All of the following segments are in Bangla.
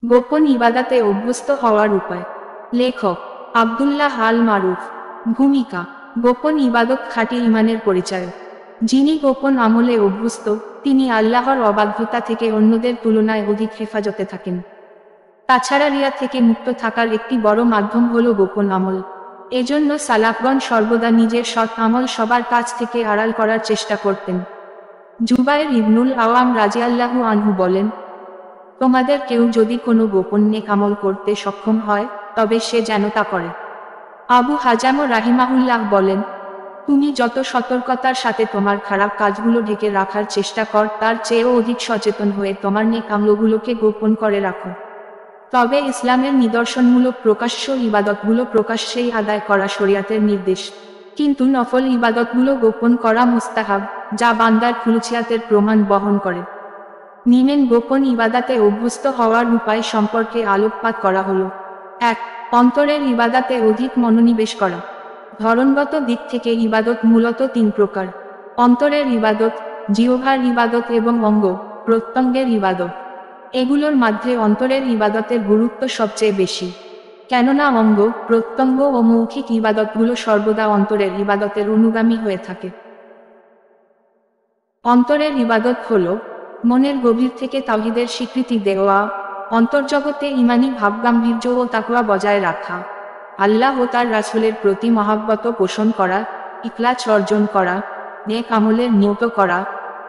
গোপন ইবাদাতে অভ্যস্ত হওয়ার উপায়। লেখক আব্দুল্লাহ আল মারুফ। ভূমিকা। গোপন ইবাদত খাঁটি ইমানের পরিচয়। যিনি গোপন আমলে অভ্যস্ত, তিনি আল্লাহর অবাধ্যতা থেকে অন্যদের তুলনায় অধিক হেফাজতে থাকেন। তাছাড়া রিয়া থেকে মুক্ত থাকার একটি বড় মাধ্যম হল গোপন আমল। এজন্য সালাফগণ সর্বদা নিজের সৎ আমল সবার কাছ থেকে আড়াল করার চেষ্টা করতেন। জুবায়ের ইবনুল আওয়াম রাজিয়াল্লাহু আনহু বলেন, তোমাদের কেউ যদি কোনো গোপন নেক আমল করতে সক্ষম হয়, তবে সে যেন তা করে। আবু হাজাম রাহিমাহুল্লাহ বলেন, তুমি যত সতর্কতার সাথে তোমার খারাপ কাজগুলো ঢেকে রাখার চেষ্টা কর, তার চেয়েও অধিক সচেতন হয়ে তোমার নেক আমলগুলোকে গোপন করে রাখো। তবে ইসলামের নিদর্শনমূলক প্রকাশ্য ইবাদতগুলো প্রকাশ্যেই আদায় করা শরিয়াতের নির্দেশ, কিন্তু নফল ইবাদতগুলো গোপন করা মুস্তাহাব, যা বান্দার খুলুছিয়াতের প্রমাণ বহন করে। নিমেন গোপন ইবাদাতে অভ্যস্ত হওয়ার উপায় সম্পর্কে আলোকপাত করা হলো। ১. অন্তরের ইবাদাতে অধিক মনোনিবেশ করা। ধরনগত দিক থেকে ইবাদত মূলত ৩ প্রকার: অন্তরের ইবাদত, জিহ্বার ইবাদত এবং অঙ্গ প্রত্যঙ্গের ইবাদত। এগুলোর মধ্যে অন্তরের ইবাদতের গুরুত্ব সবচেয়ে বেশি, কেননা অঙ্গ প্রত্যঙ্গ ও মৌখিক ইবাদতগুলো সর্বদা অন্তরের ইবাদতের অনুগামী হয়ে থাকে। অন্তরের ইবাদত হল মনের গভীর থেকে তাওহীদের স্বীকৃতি দেওয়া, অন্তর্জগতে ঈমানী ভাবগাম্ভীর্য ও তাকওয়া বজায় রাখা, আল্লাহ ও তার রাসূলের প্রতি মহাব্বত পোষণ করা, ইখলাস অর্জন করা, নেক আমলের নিয়ত করা,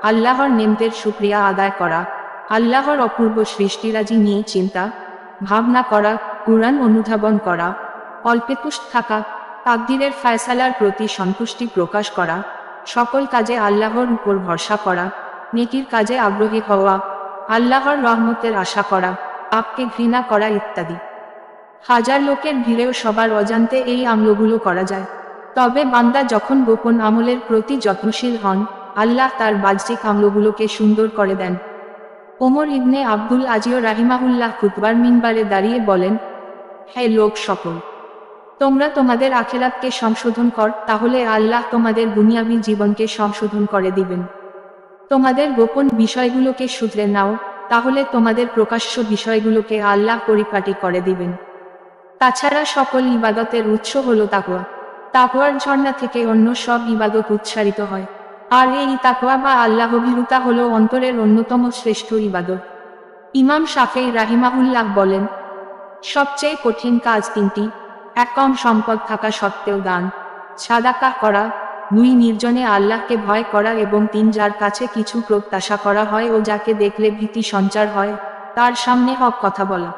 আল্লাহর নেমতের শুকরিয়া আদায় করা, আল্লাহর অপূর্ব সৃষ্টিরাজি নিয়ে চিন্তা ভাবনা করা, কুরআন অনুধাবন করা, অল্পে তুষ্ট থাকা, তাকদীরের ফায়সালার প্রতি সন্তুষ্টি প্রকাশ করা, সকল কাজে আল্লাহর উপর ভরসা করা, নেকির কাজে আগ্রহী হওয়া, আল্লাহর রহমতের আশা করা, পাপকে ঘৃণা করা ইত্যাদি। হাজার লোকের ভিড়েও সবার অজান্তে এই আমলগুলো করা যায়। তবে বান্দা যখন গোপন আমলের প্রতি যত্নশীল হন, আল্লাহ তার বাহ্যিক আমলগুলোকে সুন্দর করে দেন। ওমর ইবনে আব্দুল আজিজ রাহিমাহুল্লাহ খুতবার মিনবারে দাঁড়িয়ে বলেন, হে লোক সকল, তোমরা তোমাদের আখিরাতকে সংশোধন কর, তাহলে আল্লাহ তোমাদের দুনিয়াবী জীবনকে সংশোধন করে দিবেন। তোমাদের গোপন বিষয়গুলোকে শুধরে নাও, তাহলে তোমাদের প্রকাশ্য বিষয়গুলোকে আল্লাহ পরিপাটি করে দিবেন। তাছাড়া সকল ইবাদতের উৎস হলো তাকওয়া। তাকওয়ার ঝর্ণা থেকে অন্য সব ইবাদত উৎসারিত হয়, আর এই তাকওয়া বা আল্লাহভীরুতা হলো অন্তরের অন্যতম শ্রেষ্ঠ ইবাদত। ইমাম শাফেঈ রাহিমাহুল্লাহ বলেন, সবচেয়ে কঠিন কাজ ৩টি: ১. কম সম্পদ থাকা সত্ত্বেও দান সাদাকা করা, ২. নির্জনে আল্লাহকে ভয় করা, এবং ৩. যার কাছে কিছু প্রত্যাশা করা হয় ও যাকে দেখলে ভীতি সঞ্চার হয়, তার সামনে হক কথা বলা।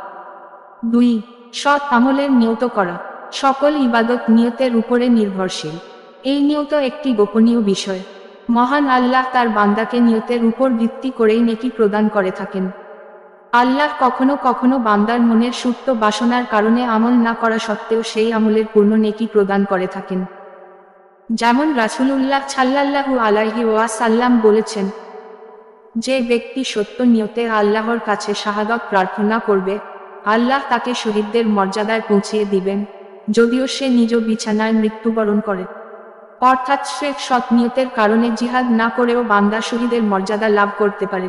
২. সৎ আমলের নিয়ত করা। সকল ইবাদত নিয়তের উপরে নির্ভরশীল। এই নিয়ত একটি গোপনীয় বিষয়। মহান আল্লাহ তার বান্দাকে নিয়তের উপর ভিত্তি করেই নেকি প্রদান করে থাকেন। আল্লাহ কখনো কখনো বান্দার মনের সুপ্ত বাসনার কারণে আমল না করা সত্ত্বেও সেই আমলের পূর্ণ নেকি প্রদান করে থাকেন। যেমন রাসূলুল্লাহ সাল্লাল্লাহু আলাইহি ওয়াসাল্লাম বলেছেন, যে ব্যক্তি সত্য নিয়তে আল্লাহর কাছে শাহাদাত প্রার্থনা করবে, আল্লাহ তাকে শহীদদের মর্যাদায় পৌঁছিয়ে দিবেন, যদিও সে নিজ বিছানায় মৃত্যুবরণ করে। অর্থাৎ সে সৎ নিয়তের কারণে জিহাদ না করেও বান্দা শহীদের মর্যাদা লাভ করতে পারে।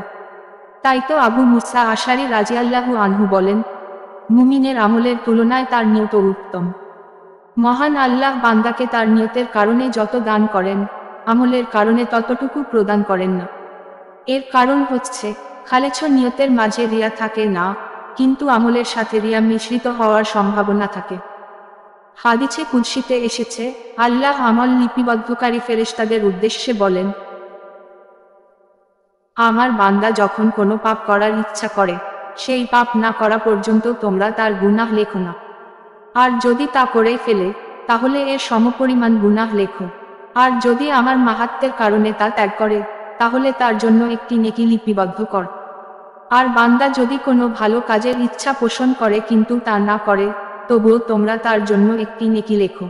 তাই তো আবু মুসা আশারী রাদিয়াল্লাহু আনহু বলেন, মুমিনের আমলের তুলনায় তার নিয়ত উত্তম। মহান আল্লাহ বান্দাকে তার নিয়তের কারণে যত দান করেন, আমলের কারণে ততটুকু প্রদান করেন না। এর কারণ হচ্ছে, খালেছ নিয়তের মাঝে রিয়া থাকে না, কিন্তু আমলের সাথে রিয়া মিশ্রিত হওয়ার সম্ভাবনা থাকে। হাদিসে কুদসিতে এসেছে, আল্লাহ আমল লিপিবদ্ধকারী ফেরেশতাদের উদ্দেশ্যে বলেন, আমার বান্দা যখন কোনো পাপ করার ইচ্ছা করে, সেই পাপ না করা পর্যন্ত তোমরা তার গুনাহ লেখো না। আর যদি তা করে ফেলে, তাহলে এর সমপরিমাণ গুনাহ লেখো। আর যদি আমার মাহাত্ম্যের কারণে তা ত্যাগ করে, তাহলে তার জন্য একটি নেকি লিপিবদ্ধ কর। আর বান্দা যদি কোনো ভালো কাজের ইচ্ছা পোষণ করে কিন্তু তা না করে, তবুও তোমরা তার জন্য একটি নেকি লেখো।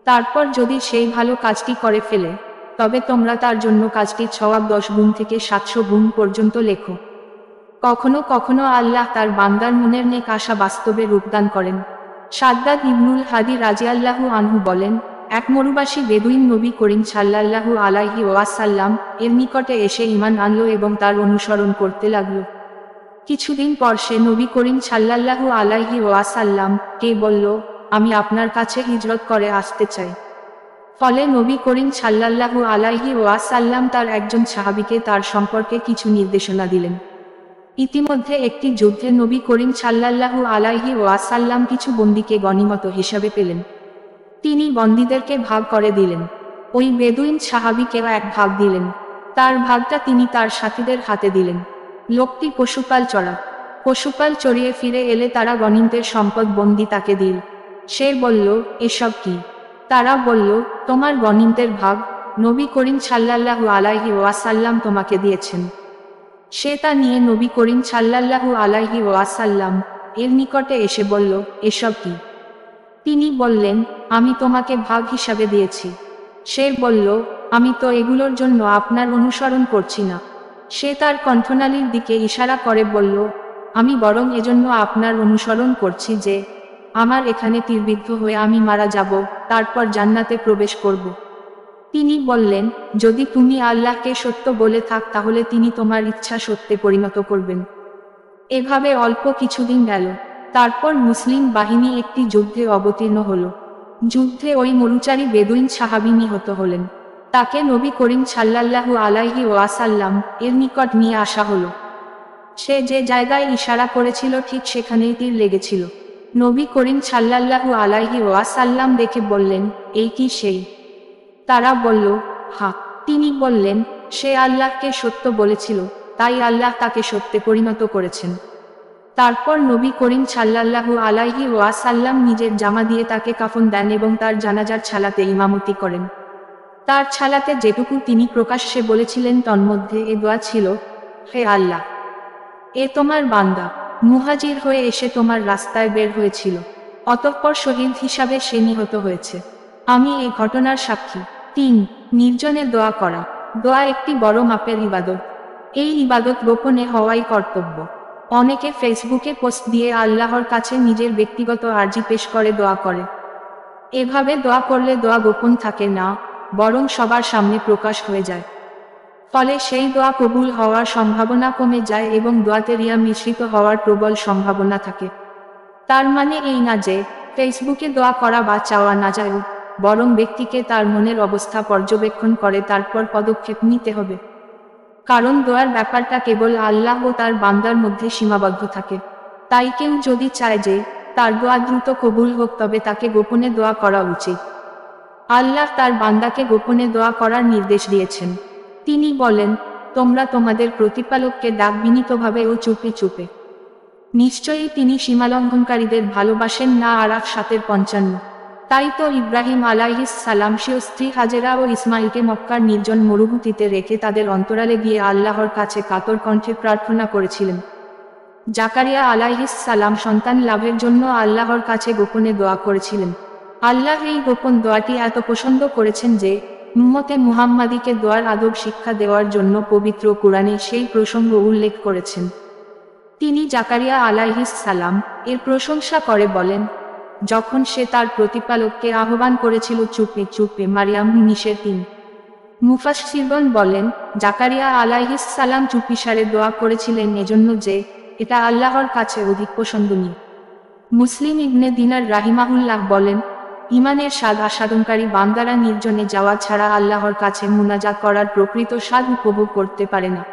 তারপর যদি সেই ভালো কাজটি করে ফেলে, তবে তোমরা তার জন্য কাজটির সওয়াব 10 গুণ থেকে 700 গুণ পর্যন্ত লেখো। কখনো কখনো আল্লাহ তার বান্দার মনের নেক আশা বাস্তবে রূপদান করেন। সাদ্দাদ ইবনুল হাদি রাদিয়াল্লাহু আনহু বলেন, এক মরুবাসী বেদুইন নবী করিম সাল্লাল্লাহু আলাইহি ওয়াসাল্লাম এর নিকটে এসে ঈমান আনলো এবং তার অনুসরণ করতে লাগলো। কিছুদিন পর সে নবী করিম সাল্লাল্লাহু আলাইহি ওয়াসাল্লাম কে বলল, আমি আপনার কাছে হিজরত করে আসতে চাই। ফলে নবী করিম সাল্লাল্লাহু আলাইহি ওয়াসাল্লাম তার একজন সাহাবীকে তার সম্পর্কে কিছু নির্দেশনা দিলেন। ইতিমধ্যে একটি যুদ্ধে নবী করিম সাল্লাল্লাহু আলাইহি ওয়াসাল্লাম কিছু বন্দীকে গনিমত হিসাবে পেলেন। তিনি বন্দীদেরকে ভাগ করে দিলেন। ওই বেদুইন সাহাবীকেও এক ভাগ দিলেন। তার ভাগটা তিনি তার সাথীদের হাতে দিলেন। লোকটি পশুপাল চড়িয়ে ফিরে এলে তারা গনিমতের সম্পদ বন্দী তাকে দিল। সে বলল, এসব কি? তারা বলল, তোমার গনিমতের ভাগ, নবী করিম সাল্লাল্লাহু আলাইহি ওয়াসাল্লাম তোমাকে দিয়েছেন। সে তা নিয়ে নবী করিম সাল্লাল্লাহু আলাইহি ওয়াসাল্লাম এর নিকটে এসে বলল, এসব কি? তিনি বললেন, আমি তোমাকে ভাগ হিসাবে দিয়েছি। সে বলল, আমি তো এগুলোর জন্য আপনার অনুসরণ করছি না। সে তার কণ্ঠনালীর দিকে ইশারা করে বলল, আমি বরং এজন্য আপনার অনুসরণ করছি যে আমার এখানে তীরবিদ্ধ হয়ে আমি মারা যাব, তারপর জান্নাতে প্রবেশ করব। তিনি বললেন, যদি তুমি আল্লাহকে সত্য বলে থাক তাহলে তিনি তোমার ইচ্ছা সত্যে পরিণত করবেন। এভাবে অল্প কিছুদিন গেল। তারপর মুসলিম বাহিনী একটি যুদ্ধে অবতীর্ণ হল। যুদ্ধে ওই মরুচারী বেদুইন সাহাবী নিহত হলেন। তাকে নবী করিম সাল্লাল্লাহু আলাইহি ওয়াসাল্লাম এর নিকট নিয়ে আসা হলো। সে যে জায়গায় ইশারা করেছিল ঠিক সেখানেই তীর লেগেছিল। নবী করিম সাল্লাল্লাহু আলাইহি ওয়াসাল্লাম দেখে বললেন, এই কি সেই? তারা বলল, হ্যাঁ। তিনি বললেন, সে আল্লাহকে সত্য বলেছিল, তাই আল্লাহ তাকে সত্যে পরিণত করেছেন। তারপর নবী করিম সাল্লাল্লাহু আলাইহি ওয়াসাল্লাম নিজের জামা দিয়ে তাকে কাফন দেন এবং তার জানাজার ছালাতে ইমামতি করেন। তার ছালাতে যেটুকু তিনি প্রকাশ্যে বলেছিলেন তন্মধ্যে এ দোয়া ছিল, হে আল্লাহ, এ তোমার বান্দা মুহাজির হয়ে এসে তোমার রাস্তায় বের হয়েছিল, অতঃপর শহীদ হিসাবে সে নিহত হয়েছে। আমি এই ঘটনার সাক্ষী। ৩. নির্জনে দোয়া করা। দোয়া একটি বড় মাপের ইবাদত। এই ইবাদত গোপনে হওয়াই কর্তব্য। অনেকে ফেসবুকে পোস্ট দিয়ে আল্লাহর কাছে নিজের ব্যক্তিগত আর্জি পেশ করে দোয়া করে। এভাবে দোয়া করলে দোয়া গোপন থাকে না, বরং সবার সামনে প্রকাশ হয়ে যায়। ফলে সেই দোয়া কবুল হওয়ার সম্ভাবনা কমে যায় এবং দোয়াতে রিয়া মিশ্রিত হওয়ার প্রবল সম্ভাবনা থাকে। তার মানে এই না যে ফেসবুকে দোয়া করা বা চাওয়া না যায়, বরং ব্যক্তিকে তার মনের অবস্থা পর্যবেক্ষণ করে তারপর পদক্ষেপ নিতে হবে। কারণ দোয়ার ব্যাপারটা কেবল আল্লাহ ও তার বান্দার মধ্যে সীমাবদ্ধ থাকে। তাই কেউ যদি চায় যে তার দোয়া দ্রুত কবুল হোক তবে তাকে গোপনে দোয়া করা উচিত। আল্লাহ তার বান্দাকে গোপনে দোয়া করার নির্দেশ দিয়েছেন। তিনি বলেন, তোমরা তোমাদের প্রতিপালককে ডাক বিনীতভাবে ও চুপে চুপে। নিশ্চয়ই তিনি সীমালঙ্ঘনকারীদের ভালোবাসেন না। আরাফ 7:55। তাই তো ইব্রাহিম আলাইহিস সালাম স্বীয় স্ত্রী হাজেরা ও ইসমাইলকে মক্কার নির্জন মরুভূমিতে রেখে তাদের অন্তরালে গিয়ে আল্লাহর কাছে কাতর কণ্ঠে প্রার্থনা করেছিলেন। জাকারিয়া আলাইহিস সালাম সন্তান লাভের জন্য আল্লাহর কাছে গোপনে দোয়া করেছিলেন। আল্লাহ এই গোপন দোয়াটি এত পছন্দ করেছেন যে উম্মতে মুহাম্মাদীকে দোয়ার আদব শিক্ষা দেওয়ার জন্য পবিত্র কুরআনে সেই প্রসঙ্গ উল্লেখ করেছেন। তিনি জাকারিয়া আলাইহিস সালাম এর প্রশংসা করে বলেন, যখন সে তার প্রতিপালককে আহ্বান করেছিল চুপে চুপে। মারিয়াম 19:3। মুফাসসিরগণ বলেন, জাকারিয়া আলাইহিস সালাম চুপিসারে দোয়া করেছিলেন এজন্য যে এটা আল্লাহর কাছে অধিক পছন্দনীয়। মুসলিম ইবনে দিনার রাহিমাহুল্লাহ বলেন, ইমানের স্বাদ আস্বাদনকারী বান্দারা নির্জনে যাওয়া ছাড়া আল্লাহর কাছে মুনাজাত করার প্রকৃত স্বাদ উপভোগ করতে পারে না।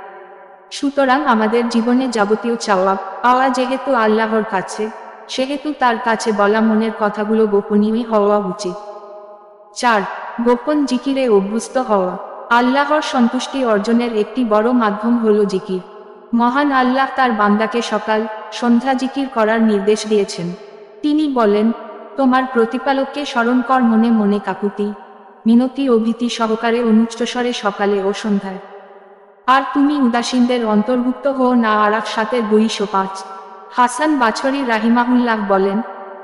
সুতরাং আমাদের জীবনে যাবতীয় চাওয়া পাওয়া যেহেতু আল্লাহর কাছে, সেহেতু তার কাছে বলা মনের কথাগুলো গোপনীয়ই হওয়া উচিত। ৪. গোপন জিকিরে অভ্যস্ত হওয়া। আল্লাহর সন্তুষ্টি অর্জনের একটি বড় মাধ্যম হল জিকির। মহান আল্লাহ তার বান্দাকে সকাল সন্ধ্যা জিকির করার নির্দেশ দিয়েছেন। তিনি বলেন, তোমার প্রতিপালককে স্মরণ কর মনে মনে কাকুতি মিনতি ও ভীতি সহকারে অনুচ্চস্বরে সকালে ও সন্ধ্যায়। আর তুমি উদাসীনদের অন্তর্ভুক্ত হও না। আরাফ 7:205। হাসান বাছরি রাহিমাহুল্লাহ বলেন,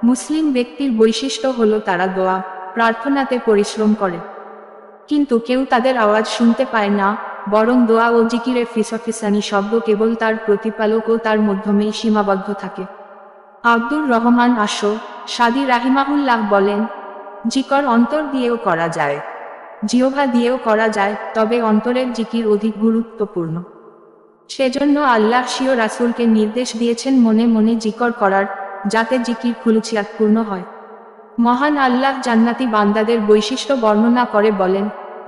মুসলিম ব্যক্তির বৈশিষ্ট্য হলো তারা দোয়া প্রার্থনাতে পরিশ্রম করে, কিন্তু কেউ তাদের আওয়াজ শুনতে পায় না, বরং দোয়া ও জিকিরের ফিসফিসানি শব্দ কেবল তার প্রতিপালক ও তার মাধ্যমেই সীমাবদ্ধ থাকে। আব্দুর রহমান সাদি রাহিমাহুল্লাহ বলেন, জিকর অন্তর দিয়েও করা যায়, জিহ্বা দিয়েও করা যায়, তবে অন্তরের জিকির অধিক গুরুত্বপূর্ণ। সেজন্য আল্লাহ স্বীয় রাসূলকে নির্দেশ দিয়েছেন মনে মনে জিকির করার, যাতে জিকির খুলুছিয়াতপূর্ণ হয়। মহান আল্লাহ জান্নাতি বান্দাদের বৈশিষ্ট্য বর্ণনা করে বলেন,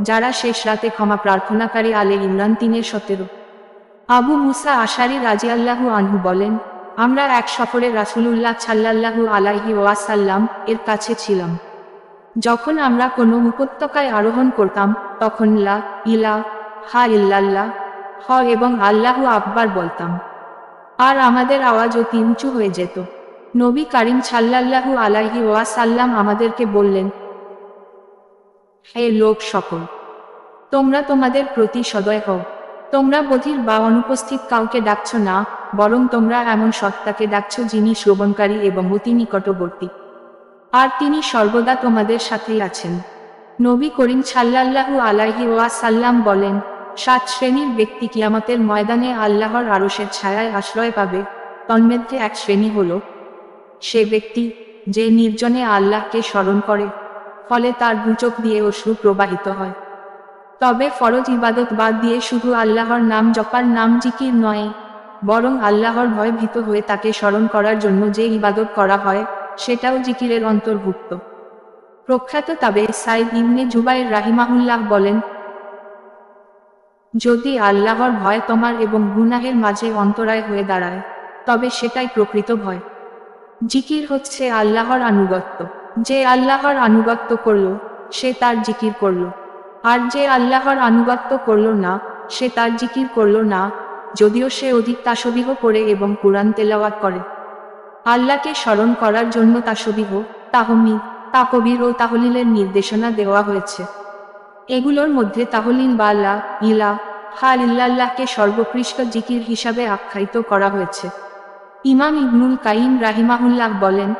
যারা শেষ রাতে ক্ষমা প্রার্থনাকারী। আলে ইমরান 3:17। আবু মুসা আশারী রাদিয়াল্লাহু আনহু বলেন, আমরা এক সফরে রাসূলুল্লাহ সাল্লাল্লাহু আলাইহি ওয়াসাল্লাম এর কাছে ছিলাম। যখন আমরা কোনো উপত্যকায় আরোহণ করতাম, তখন লা ইলাহা ইল্লাল্লাহ হ এবং আল্লাহু আকবার বলতাম, আর আমাদের আওয়াজ অতি উঁচু হয়ে যেত। নবী কারীম সাল্লাল্লাহু আলাইহি ওয়াসাল্লাম আমাদেরকে বললেন, হে লোক সকল, তোমরা তোমাদের প্রতি সদয় হও। তোমরা বধির বা অনুপস্থিত কাউকে ডাকছ না, বরং তোমরা এমন সত্তাকে ডাকছ যিনি শ্রবণকারী এবং অতি নিকটবর্তী, আর তিনি সর্বদা তোমাদের সাথেই আছেন। নবী করিম সাল্লাল্লাহু আলাইহি ওয়াসাল্লাম বলেন, 7 শ্রেণীর ব্যক্তি কিয়ামতের ময়দানে আল্লাহর আরশের ছায়ায় আশ্রয় পাবে। তন্মধ্যে এক শ্রেণী হলো সে ব্যক্তি যে নির্জনে আল্লাহকে স্মরণ করে, ফলে তার দুচোখ দিয়ে অশ্রু প্রবাহিত হয়। তবে ফরজ ইবাদত বাদ দিয়ে শুধু আল্লাহর নাম জপার নাম জিকির নয়, বরং আল্লাহর ভয় ভীত হয়ে তাকে স্মরণ করার জন্য যে ইবাদত করা হয়, সেটাও জিকিরের অন্তর্ভুক্ত। প্রখ্যাত তাবে সাইদ ইবনে জুবাইর রাহিমাহুল্লাহ বলেন, যদি আল্লাহর ভয় তোমার এবং গুনাহের মাঝে অন্তরায় হয়ে দাঁড়ায়, তবে সেটাই প্রকৃত ভয়। জিকির হচ্ছে আল্লাহর আনুগত্য। যে আল্লাহর আনুগত্য করল, সে তার জিকির করল, আর যে আল্লাহর আনুগত্য করল না, সে তার জিকির করল না, যদিও সে অধিক তাসবিহ করে এবং কুরআন তেলাওয়াত করে। আল্লাহকে স্মরণ করার জন্য তাসবিহ, তাহমিদ, তাকবীর ও তাহলিলের নির্দেশনা দেওয়া হয়েছে। এগুলোর মধ্যে তাহলিল বা লা ইলাহা ইল্লাল্লাহকে সর্বোৎকৃষ্ট জিকির হিসাবে আখ্যায়িত করা হয়েছে। ইমাম ইবনুল কাইয়িম রাহিমাহুল্লাহ বলেন,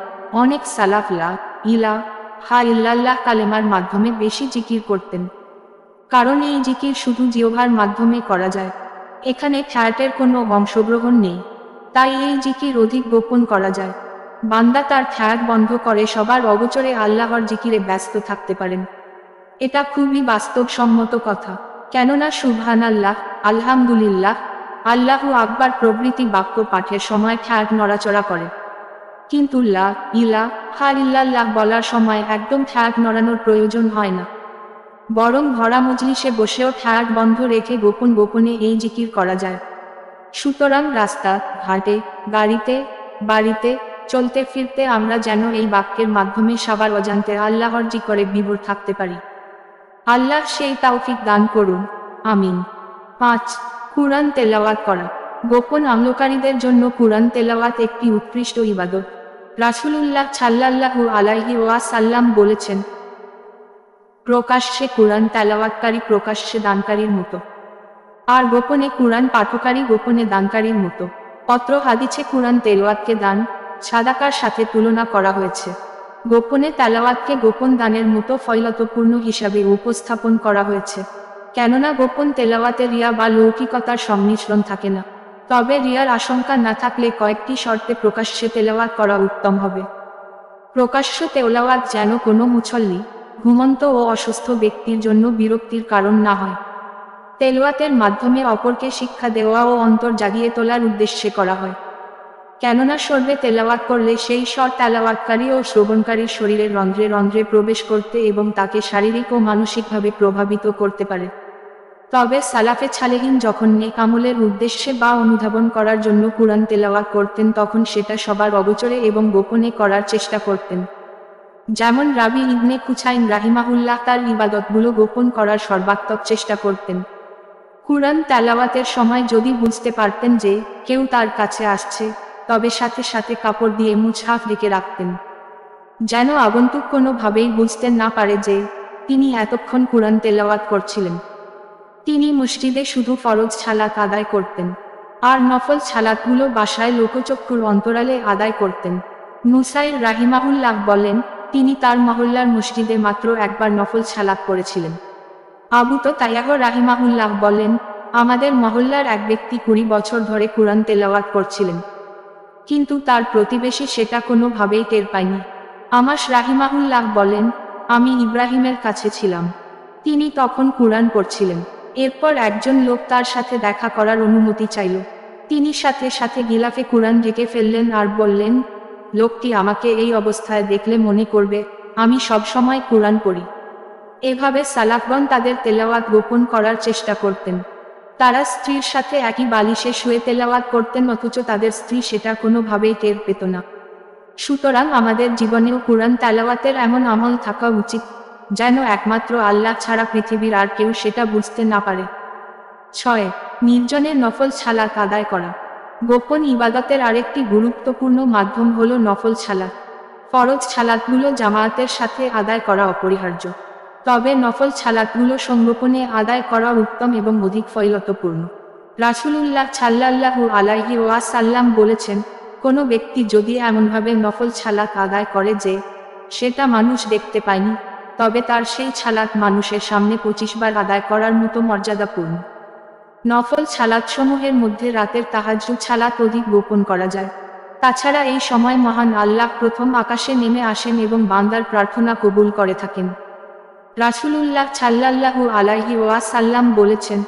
অনেক সালাফ লা ইলাহা ইল্লাল্লাহ কালেমার মাধ্যমে বেশি জিকির করতেন, কারণ এই জিকির শুধু জিহ্বার মাধ্যমে করা যায়। এখানে ঠ্যাটের কোনো অংশগ্রহণ নেই, তাই এই জিকির অধিক গোপন করা যায়। বান্দা তার ঠ্যাট বন্ধ করে সবার অগোচরে আল্লাহর জিকিরে ব্যস্ত থাকতে পারেন। এটা খুবই বাস্তবসম্মত কথা, কেননা সুবহানাল্লাহ, আলহামদুলিল্লাহ, আল্লাহু আকবার প্রভৃতি বাক্য পাঠের সময় ঠ্যাট নড়াচড়া করে, কিন্তু লা ইলাহা ইল্লাল্লাহ বলার সময় একদম ঠ্যাট নড়ানোর প্রয়োজন হয় না, বরং ভরা মজলিসে বসেও ঠ্যাট বন্ধ রেখে গোপন গোপনে এই জিকির করা যায়। সুতরাং রাস্তা ঘাটে, গাড়িতে, বাড়িতে, চলতে ফিরতে আমরা যেন এই বাক্যের মাধ্যমে সবার অজান্তে আল্লাহর জিকিরে বিভোর থাকতে পারি। আল্লাহ সেই তৌফিক দান করুন, আমিন। 5. কুরআন তেলাওয়াত করা। গোপন আমলকারীদের জন্য কুরআন তেলাওয়াত একটি উৎকৃষ্ট ইবাদত। রাসূলুল্লাহ সাল্লাল্লাহু আলাইহি ওয়াসাল্লাম বলেছেন, প্রকাশ্যে কুরআন তেলাওয়াতকারী প্রকাশ্যে দানকারীর মতো, আর গোপনে কুরআন পাঠকারী গোপনে দানকারীর মতো। পত্র হাদিসে কুরআন তেলাওয়াতকে দান, সাদাকার সাথে তুলনা করা হয়েছে। গোপনে তেলাওয়াতকে গোপন দানের মতো ফয়লতপূর্ণ হিসাবে উপস্থাপন করা হয়েছে, কেননা গোপন তেলাওয়াতে রিয়া বা লৌকিকতার সংমিশ্রণ থাকে না। তবে রিয়ার আশঙ্কা না থাকলে কয়েকটি শর্তে প্রকাশ্যে তেলাওয়াত করা উত্তম হবে। প্রকাশ্য তেলাওয়াত যেন কোনো মুসল্লি, ঘুমন্ত ও অসুস্থ ব্যক্তির জন্য বিরক্তির কারণ না হয়। তেলাওয়াতের মাধ্যমে অপরকে শিক্ষা দেওয়া ও অন্তর জাগিয়ে তোলার উদ্দেশ্যে করা হয়, কেননা সর্বে তেলাওয়াত করলে সেই স্বর তেলাওয়াতকারী ও শ্রবণকারীর শরীরের রন্ধ্রে রন্ধ্রে প্রবেশ করতে এবং তাকে শারীরিক ও মানসিকভাবে প্রভাবিত করতে পারে। তবে সালাফে সালেহিন যখন নেক আমলের উদ্দেশ্যে বা অনুধাবন করার জন্য কুরআন তেলাওয়াত করতেন, তখন সেটা সবার অগোচরে এবং গোপনে করার চেষ্টা করতেন। যেমন রাবি ইবনে কুছাইন রাহিমাহুল্লাহ তার ইবাদতগুলো গোপন করার সর্বাত্মক চেষ্টা করতেন। কুরআন তেলাওয়াতের সময় যদি বুঝতে পারতেন যে কেউ তার কাছে আসছে, তবে সাথে সাথে কাপড় দিয়ে মুছহাফ ঢেকে রাখতেন, যেন আগন্তুক কোনোভাবেই বুঝতে না পারে যে তিনি এতক্ষণ কুরআন তেলাওয়াত করছিলেন। তিনি মসজিদে শুধু ফরজ সালাত আদায় করতেন, আর নফল সালাতগুলো বাসায় লোকচক্ষুর অন্তরালে আদায় করতেন। নুসাইর রাহিমাহুল্লাহ বলেন, তিনি তার মহল্লার মসজিদে মাত্র একবার নফল সালাত করেছিলেন। আবু তাইয়াহ রাহিমাহুল্লাহ বলেন, আমাদের মহল্লার এক ব্যক্তি 20 বছর ধরে কুরআন তেলাওয়াত করছিলেন, কিন্তু তার প্রতিবেশী সেটা কোনোভাবেই টের পায়নি। আমাশ রাহিমাহুল্লাহ বলেন, আমি ইব্রাহিমের কাছে ছিলাম, তিনি তখন কুরআন পড়ছিলেন। এরপর একজন লোক তার সাথে দেখা করার অনুমতি চাইল। তিনি সাথে সাথে গিলাফে কুরআন ঢেকে ফেললেন আর বললেন, লোকটি আমাকে এই অবস্থায় দেখলে মনে করবে আমি সব সময় কুরআন পড়ি। এভাবে সালাফগণ তাদের তেলাওয়াত গোপন করার চেষ্টা করতেন। তারা স্ত্রীর সাথে একই বালিশে শুয়ে তেলাওয়াত করতেন, অথচ তাদের স্ত্রী সেটা কোনোভাবেই টের পেত না। সুতরাং আমাদের জীবনেও কুরআন তেলাওয়াতের এমন আমল থাকা উচিত যেন একমাত্র আল্লাহ ছাড়া পৃথিবীর আর কেউ সেটা বুঝতে না পারে। 6. নির্জনের নফল সালাত আদায় করা। গোপন ইবাদতের আরেকটি গুরুত্বপূর্ণ মাধ্যম হল নফল সালাত। ফরজ সালাতগুলো জামায়াতের সাথে আদায় করা অপরিহার্য, তবে নফল সালাতগুলো সংগোপনে আদায় করা উত্তম এবং অধিক ফজিলতপূর্ণ। রাসূলুল্লাহ সাল্লাল্লাহু আলাইহি ওয়াসাল্লাম বলেছেন, কোনো ব্যক্তি যদি এমনভাবে নফল সালাত আদায় করে যে সেটা মানুষ দেখতে পায়নি, তবে তার সেই সালাত মানুষের সামনে 25 বার আদায় করার মতো মর্যাদাপূর্ণ। নফল সালাতসমূহের মধ্যে রাতের তাহাজ্জুদ সালাত অধিক গোপন করা যায়। তাছাড়া এই সময় মহান আল্লাহ প্রথম আকাশে নেমে আসেন এবং বান্দার প্রার্থনা কবুল করে থাকেন। রাসূলুল্লাহ সাল্লাল্লাহু আলাইহি ওয়াসাল্লাম বলেছেন,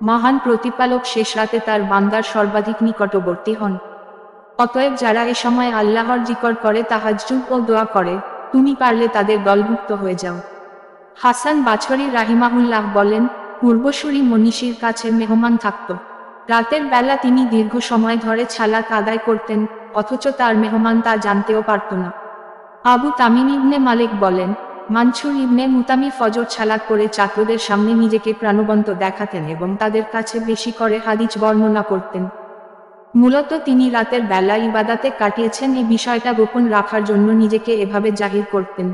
মহান প্রতিপালক শেষ রাতে তার বান্দার সর্বাধিক নিকটবর্তী হন। অতএব যারা এ সময় আল্লাহর জিকর করে, তাহাজ্জুদ ও দোয়া করে, তুমি পারলে তাদের দলভুক্ত হয়ে যাও। হাসান বাছরি রাহিমাহুল্লাহ বলেন, পূর্বসূরি মনীষীর কাছে মেহমান থাকত। রাতের বেলা তিনি দীর্ঘ সময় ধরে সালাত আদায় করতেন, অথচ তার মেহমান তা জানতেও পারত না। আবু তামিম ইবনে মালিক বলেন, মানসুর ইবনে মুতামি ফজর সালাত করে ছাত্রদের সামনে নিজেকে প্রাণবন্ত দেখাতেন এবং তাদের কাছে বেশি করে হাদিস বর্ণনা করতেন। মূলত তিনি রাতের বেলা ইবাদাতে কাটিয়েছেন, এই বিষয়টা গোপন রাখার জন্য নিজেকে এভাবে জাহির করতেন।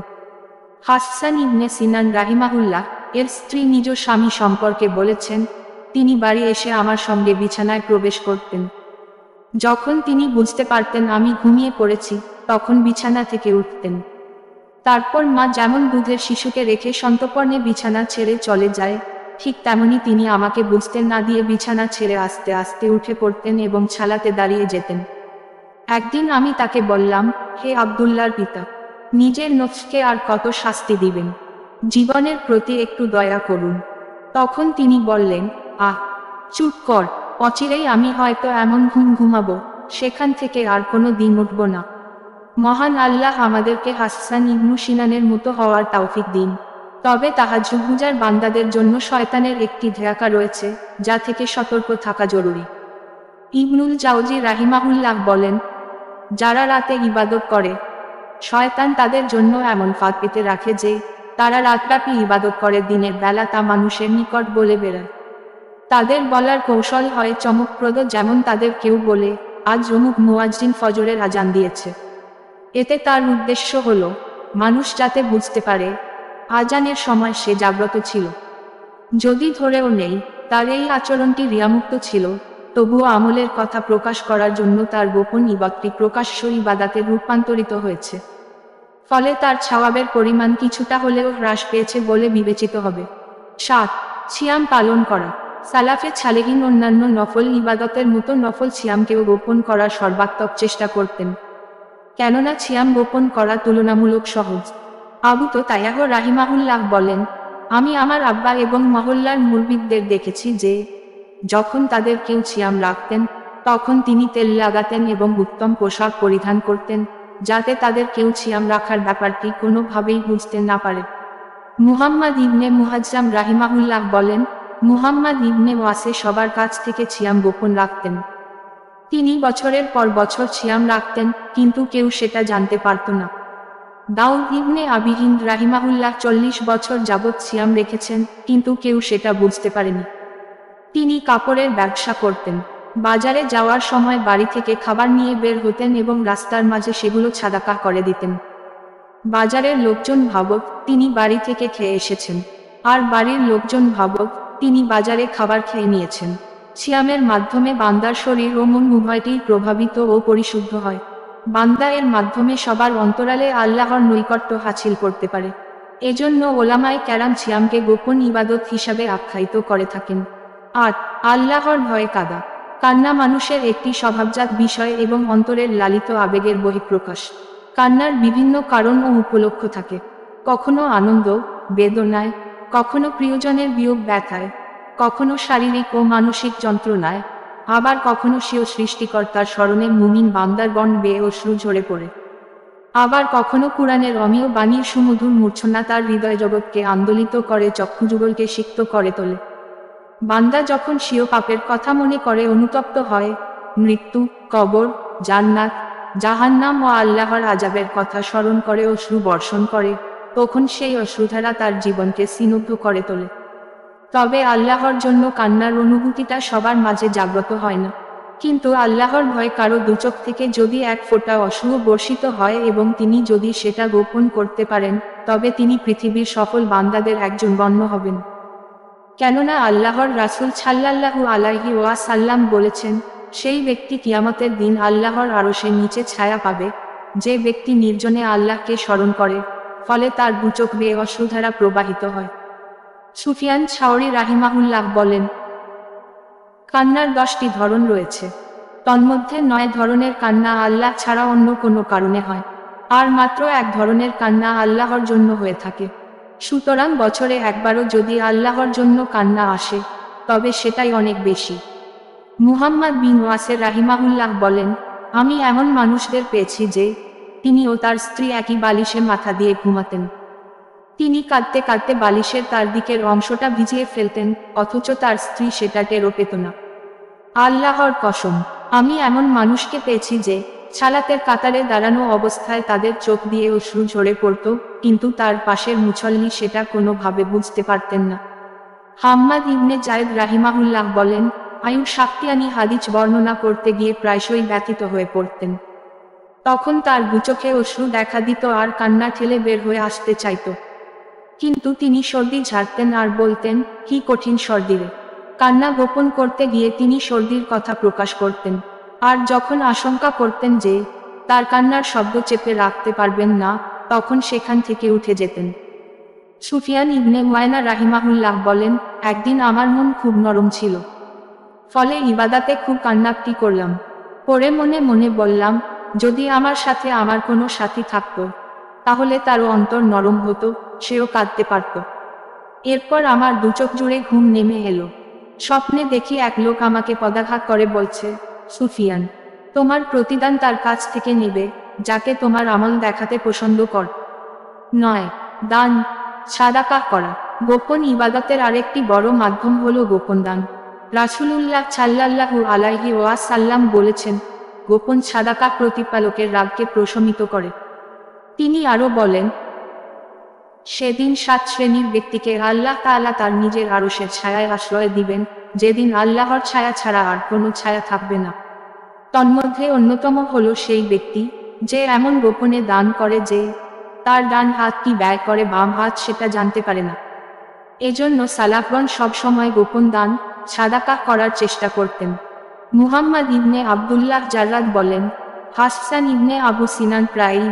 হাসান ইবনে সিনান রাহিমাহুল্লাহ এর স্ত্রী নিজ স্বামী সম্পর্কে বলেছেন, তিনি বাড়ি এসে আমার সঙ্গে বিছানায় প্রবেশ করতেন। যখন তিনি বুঝতে পারতেন আমি ঘুমিয়ে পড়েছি, তখন বিছানা থেকে উঠতেন। তারপর মা যেমন দুধের শিশুকে রেখে সন্তর্পণে বিছানা ছেড়ে চলে যায়, ঠিক তেমনি তিনি আমাকে বুঝতে না দিয়ে বিছানা ছেড়ে আস্তে আস্তে উঠে পড়তেন এবং ছালাতে দাঁড়িয়ে যেতেন। একদিন আমি তাকে বললাম, হে আব্দুল্লাহর পিতা, নিজের নফসকে আর কত শাস্তি দিবেন? জীবনের প্রতি একটু দয়া করুন। তখন তিনি বললেন, চুপ কর, অচিরেই আমি হয়তো এমন ঘুম ঘুমাবো, সেখান থেকে আর কোনো দিন উঠব না। মহান আল্লাহ আমাদেরকে হাসান ইবনু সিনানের মতো হওয়ার তৌফিক দিন। তবে তাহাজ্জুদগুজার বান্দাদের জন্য শয়তানের একটি ধাক্কা রয়েছে, যা থেকে সতর্ক থাকা জরুরি। ইবনুল জাওজি রাহিমাহুল্লাহ বলেন, যারা রাতে ইবাদত করে, শয়তান তাদের জন্য এমন ফাঁদ পেতে রাখে যে তারা রাতব্যাপী ইবাদত করে, দিনের বেলা তা মানুষের নিকট বলে বেড়ায়। তাদের বলার কৌশল হয় চমকপ্রদ, যেমন তাদের কেউ বলে, আজ অমুক মুয়াজ্জিন ফজরের আজান দিয়েছে। এতে তার উদ্দেশ্য হলো মানুষ যাতে বুঝতে পারে আজানের সময় সে জাগ্রত ছিল। যদি ধরেও নেই তার এই আচরণটি রিয়ামুক্ত ছিল, তবুও আমলের কথা প্রকাশ করার জন্য তার গোপন ইবাদতটি প্রকাশ্য ইবাদাতে রূপান্তরিত হয়েছে। ফলে তার সওয়াবের পরিমাণ কিছুটা হলেও হ্রাস পেয়েছে বলে বিবেচিত হবে। 7. সিয়াম পালন করা। সালাফে সালেহিন অন্যান্য নফল ইবাদতের মতো নফল সিয়ামকেও গোপন করার সর্বাত্মক চেষ্টা করতেন, কেননা সিয়াম গোপন করা তুলনামূলক সহজ। আবু তায়াহ রাহিমাহুল্লাহ বলেন, আমি আমার আব্বা এবং মহল্লার মুরব্বিদের দেখেছি যে যখন তাদের কেউ সিয়াম রাখতেন, তখন তিনি তেল লাগাতেন এবং উত্তম পোশাক পরিধান করতেন, যাতে তাদের কেউ সিয়াম রাখার ব্যাপারটি কোনোভাবেই বুঝতে না পারে। মুহাম্মদ ইবনে মুহাজ্জাম রাহিমাহুল্লাহ বলেন, মুহাম্মদ ইবনে ওয়াসে সবার কাছ থেকে সিয়াম গোপন রাখতেন। তিনি বছরের পর বছর সিয়াম রাখতেন, কিন্তু কেউ সেটা জানতে পারত না। দাউদ ইবনে আবি হিন্দ রাহিমাহুল্লাহ 40 বছর যাবৎ সিয়াম রেখেছেন, কিন্তু কেউ সেটা বুঝতে পারেনি। তিনি কাপড়ের ব্যবসা করতেন। বাজারে যাওয়ার সময় বাড়ি থেকে খাবার নিয়ে বের হতেন এবং রাস্তার মাঝে সেগুলো সাদাকা করে দিতেন। বাজারের লোকজন ভাবত তিনি বাড়ি থেকে খেয়ে এসেছেন, আর বাড়ির লোকজন ভাবত তিনি বাজারে খাবার খেয়ে নিয়েছেন। সিয়ামের মাধ্যমে বান্দার শরীর ও মন উভয়টিই প্রভাবিত ও পরিশুদ্ধ হয়। বান্দা এর মাধ্যমে সবার অন্তরালে আল্লাহর নৈকট্য হাসিল করতে পারে। এজন্য ওলামায়ে কেরাম সিয়ামকে গোপন ইবাদত হিসাবে আখ্যায়িত করে থাকেন। 8. আল্লাহর ভয়ে কাঁদা। কান্না মানুষের একটি স্বভাবজাত বিষয় এবং অন্তরের লালিত আবেগের বহিঃপ্রকাশ। কান্নার বিভিন্ন কারণ ও উপলক্ষ থাকে, কখনো আনন্দ বেদনায়, কখনো প্রিয়জনের বিয়োগ ব্যথায়, কখনো শারীরিক ও মানসিক যন্ত্রণায়, আবার কখনো সেও সৃষ্টিকর্তার স্মরণে মুমিন বান্দারগণ বেয়ে অশ্রু ঝরে পড়ে। আবার কখনো কুরআনের অমীয় বাণীর সুমধুর মূর্ছনা তার হৃদয় জগৎকে আন্দোলিত করে, চক্ষুযুগলকে সিক্ত করে তোলে। বান্দা যখন স্বীয় পাপের কথা মনে করে অনুতপ্ত হয়, মৃত্যু, কবর, জান্নাত, জাহান্নাম ও আল্লাহর আযাবের কথা স্মরণ করে অশ্রু বর্ষণ করে, তখন সেই অশ্রুধারা তার জীবনকে স্নিগ্ধ করে তোলে। তবে আল্লাহর জন্য কান্নার অনুভূতিটা সবার মাঝে জাগ্রত হয় না। কিন্তু আল্লাহর ভয় কারো দুচোখ থেকে যদি এক ফোঁটা অশ্রু বর্ষিত হয় এবং তিনি যদি সেটা গোপন করতে পারেন, তবে তিনি পৃথিবীর সফল বান্দাদের একজন গণ্য হবেন। কেননা আল্লাহর রাসূল সাল্লাল্লাহু আলাইহি ওয়াসাল্লাম বলেছেন, সেই ব্যক্তি কিয়ামতের দিন আল্লাহর আরশের নিচে ছায়া পাবে, যে ব্যক্তি নির্জনে আল্লাহকে স্মরণ করে, ফলে তার দুচোখ বেয়ে অশ্রুধারা প্রবাহিত হয়। সুফিয়ান ছাওরি রাহিমাহুল্লাহ বলেন, কান্নার 10টি ধরন রয়েছে। তন্মধ্যে 9 ধরনের কান্না আল্লাহ ছাড়া অন্য কোনো কারণে হয়, আর মাত্র 1 ধরনের কান্না আল্লাহর জন্য হয়ে থাকে। সুতরাং বছরে একবারও যদি আল্লাহর জন্য কান্না আসে, তবে সেটাই অনেক বেশি। মুহাম্মদ বিন ওয়াসির রাহিমাহুল্লাহ বলেন, আমি এমন মানুষদের পেয়েছি যে তিনি ও তার স্ত্রী একই বালিশে মাথা দিয়ে ঘুমাতেন। তিনি কাঁদতে কাঁদতে বালিশের তার দিকের অংশটা ভিজিয়ে ফেলতেন, অথচ তার স্ত্রী সেটা টেরও পেত না। আল্লাহর কসম, আমি এমন মানুষকে পেয়েছি যে সালাতের কাতারে দাঁড়ানো অবস্থায় তাদের চোখ দিয়ে অশ্রু ঝরে পড়ত, কিন্তু তার পাশের মুসল্লি সেটা কোনোভাবে বুঝতে পারতেন না। হাম্মাদ ইবনে জায়েদ রাহিমাহুল্লাহ বলেন, আয়ুব শাক্তিয়ানি হাদিস বর্ণনা করতে গিয়ে প্রায়শই ব্যথিত হয়ে পড়তেন। তখন তার দুচোখে অশ্রু দেখা দিত আর কান্না ঠেলে বের হয়ে আসতে চাইত। কিন্তু তিনি সর্দি ঝাড়তেন আর বলতেন, কি কঠিন সর্দি রে। কান্না গোপন করতে গিয়ে তিনি সর্দির কথা প্রকাশ করতেন, আর যখন আশঙ্কা করতেন যে তার কান্নার শব্দ চেপে রাখতে পারবেন না, তখন সেখান থেকে উঠে যেতেন। সুফিয়ান ইবনে মুয়াইনা রাহিমাহুল্লাহ বলেন, একদিন আমার মন খুব নরম ছিল, ফলে ইবাদাতে খুব কান্নাকাটি করলাম। পরে মনে মনে বললাম, যদি আমার সাথে আমার কোনো সাথী থাকতো, তাহলে তারও অন্তর নরম হতো, সেও কাঁদতে পারত। এরপর আমার দুচোখ জুড়ে ঘুম নেমে এলো। স্বপ্নে দেখি এক লোক আমাকে পদাঘাত করে বলছে, সুফিয়ান, তোমার প্রতিদান তার কাছ থেকে নেবে যাকে তোমার আমল দেখাতে পছন্দ কর। 9. দান, সাদাকাহ করা। গোপন ইবাদতের আরেকটি বড় মাধ্যম হলো গোপন দান। রাসূলুল্লাহ সাল্লাল্লাহু আলাইহি ওয়াসাল্লাম বলেছেন, গোপন সাদাকাহ প্রতিপালকের রাগকে প্রশমিত করে। তিনি আরো বলেন, সেদিন 7 শ্রেণীর ব্যক্তিকে আল্লাহ তাআলা তার নিজের আরশের ছায়ায় আশ্রয় দিবেন, যেদিন আল্লাহর ছায়া ছাড়া আর কোনো ছায়া থাকবে না। তন্মধ্যে অন্যতম হলো সেই ব্যক্তি যে এমন গোপনে দান করে যে তার ডান হাত কি ব্যয় করে বাম হাত সেটা জানতে পারে না। এজন্য সালাফগণ সবসময় গোপন দান, সাদাকাহ করার চেষ্টা করতেন। মুহাম্মদ ইবনে আবদুল্লাহ জাররাদ বলেন, হাসান ইবনে আবু সিনান প্রায়ই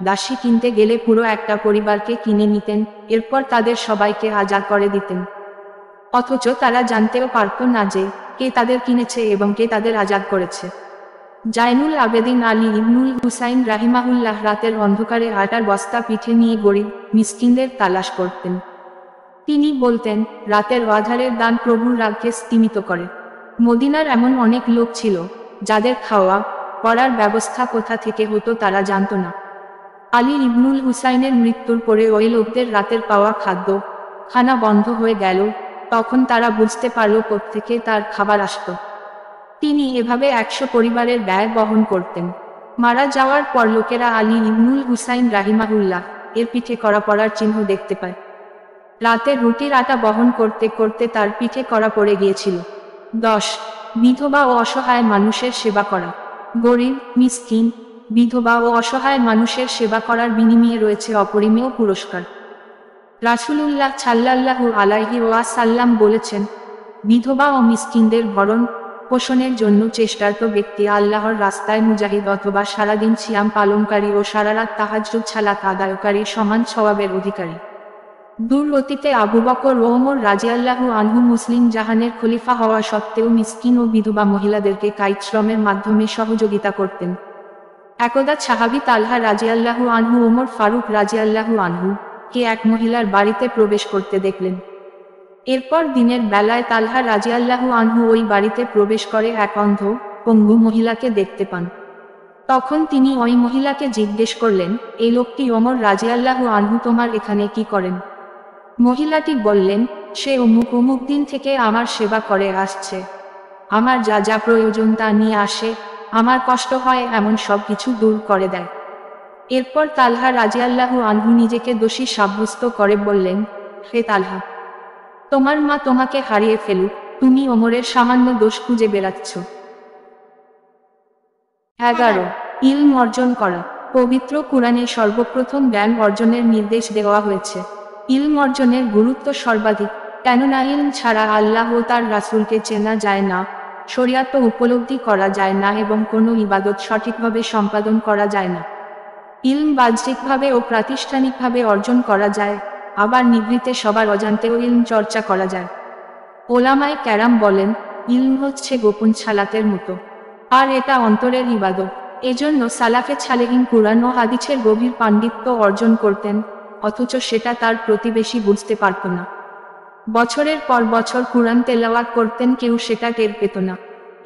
দাসী কিনতে গেলে পুরো একটা পরিবারকে কিনে নিতেন, এরপর তাদের সবাইকে আজাদ করে দিতেন। অথচ তারা জানতেও পারত না যে কে তাদের কিনেছে এবং কে তাদের আজাদ করেছে। জাইনুল আবেদিন আলী ইবনুল হুসাইন রাহিমাহুল্লাহ রাতের অন্ধকারে আটার বস্তা পিঠে নিয়ে গরিব মিসকিনদের তালাশ করতেন। তিনি বলতেন, রাতের আধারের দান প্রভুর রাগকে স্তিমিত করে। মদিনার এমন অনেক লোক ছিল যাদের খাওয়া পড়ার ব্যবস্থা কোথা থেকে হতো তারা জানত না। আলী ইবনুল হুসাইনের মৃত্যুর পরে ওই লোকদের রাতের পাওয়া খানা বন্ধ হয়ে গেল, তখন তারা বুঝতে পারল কোত্থেকে তার খাবার আসত। তিনি এভাবে 100 পরিবারের ব্যয় বহন করতেন। মারা যাওয়ার পর লোকেরা আলী ইবনুল হুসাইন রাহিমাহুল্লাহ এর পিঠে করা পড়ার চিহ্ন দেখতে পায়। রাতে রুটির আটা বহন করতে করতে তার পিঠে করা পড়ে গিয়েছিল। 10. বিধবা ও অসহায় মানুষের সেবা করা। গরিব, মিসকিন, বিধবা ও অসহায় মানুষের সেবা করার বিনিময়ে রয়েছে অপরিমেয় পুরস্কার। রাসূলুল্লাহ সাল্লাল্লাহু আলাইহি ওয়াসাল্লাম বলেছেন, বিধবা ও মিসকিনদের ভরণ পোষণের জন্য চেষ্টারত ব্যক্তি আল্লাহর রাস্তায় মুজাহিদ অথবা সারাদিন সিয়াম পালনকারী ও সারারাত তাহাজ্জুদ সালাত আদায়কারী সমান সওয়াবের অধিকারী। দূর অতীতে আবু বকর ও ওমর রাদিয়াল্লাহু আনহু মুসলিম জাহানের খলিফা হওয়া সত্ত্বেও মিসকিন ও বিধবা মহিলাদেরকে কায়িক শ্রমের মাধ্যমে সহযোগিতা করতেন। একদা সাহাবী তালহা রাদিয়াল্লাহু আনহু ওমর ফারুক রাদিয়াল্লাহু আনহু কে এক মহিলার বাড়িতে প্রবেশ করতে দেখলেন। এরপর দিনের বেলায় তালহা রাজিয়াল্লাহু আনহু ওই বাড়িতে প্রবেশ করে এক অন্ধ পঙ্গু মহিলাকে দেখতে পান। তখন তিনি ওই মহিলাকে জিজ্ঞেস করলেন, এই লোকটি ওমর রাজিয়াল্লাহু আনহু তোমার এখানে কি করেন? মহিলাটি বললেন, সে অমুক অমুক দিন থেকে আমার সেবা করে আসছে। আমার যা যা প্রয়োজন তা নিয়ে আসে, আমার কষ্ট হয় এমন সব কিছু দূর করে দেয়। এরপর তালহা রাজিয়াল্লাহু আনহু নিজেকে দোষী সাব্যস্ত করে বললেন, হে তালহা, তোমার মা তোমাকে হারিয়ে ফেলুক, তুমি ওমরের সামান্য দোষ খুঁজে বেড়াচ্ছ। 11. ইলম অর্জন করা। পবিত্র কুরআনে সর্বপ্রথম জ্ঞান অর্জনের নির্দেশ দেওয়া হয়েছে। ইলম অর্জনের গুরুত্ব সর্বাধিক, কেননা ইলম ছাড়া আল্লাহ ও তার রাসূলকে চেনা যায় না, শরিয়াত উপলব্ধি করা যায় না এবং কোনো ইবাদত সঠিকভাবে সম্পাদন করা যায় না। ইলম বাহ্যিকভাবে ও প্রাতিষ্ঠানিকভাবে অর্জন করা যায়, আবার নিভৃতে সবার অজান্তেও ইলম চর্চা করা যায়। ওলামায়ে কেরাম বলেন, ইলম হচ্ছে গোপন ছালাতের মতো, আর এটা অন্তরের ইবাদত। এজন্য সালাফে সালেহিন কুরআন ও হাদিসের গভীর পাণ্ডিত্য অর্জন করতেন, অথচ সেটা তার প্রতিবেশী বুঝতে পারত না। বছরের পর বছর কুরআন তেলাওয়াত করতেন, কেউ সেটা টের পেত না।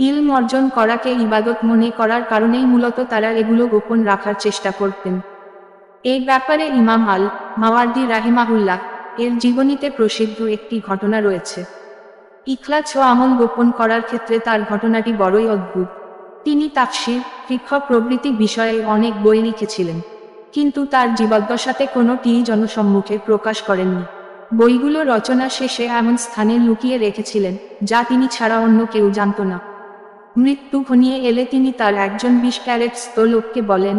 ইলম অর্জন করাকে ইবাদত মনে করার কারণেই মূলত তারা এগুলো গোপন রাখার চেষ্টা করতেন। এই ব্যাপারে ইমাম আল মাওয়ার্দি রাহিমাহুল্লাহ এর জীবনীতে প্রসিদ্ধ একটি ঘটনা রয়েছে। ইখলাস ও আমল গোপন করার ক্ষেত্রে তার ঘটনাটি বড়ই অদ্ভুত। তিনি তাফসীর, ফিকহ প্রভৃতি বিষয়ে অনেক বই লিখেছিলেন, কিন্তু তার জীবদ্দশাতে কোনোটিই জনসম্মুখে প্রকাশ করেননি। বইগুলো রচনা শেষে এমন স্থানে লুকিয়ে রেখেছিলেন যা তিনি ছাড়া অন্য কেউ জানত না। মৃত্যু ঘনিয়ে এলে তিনি তার একজন 20 ক্যারেটস্থ লোককে বলেন,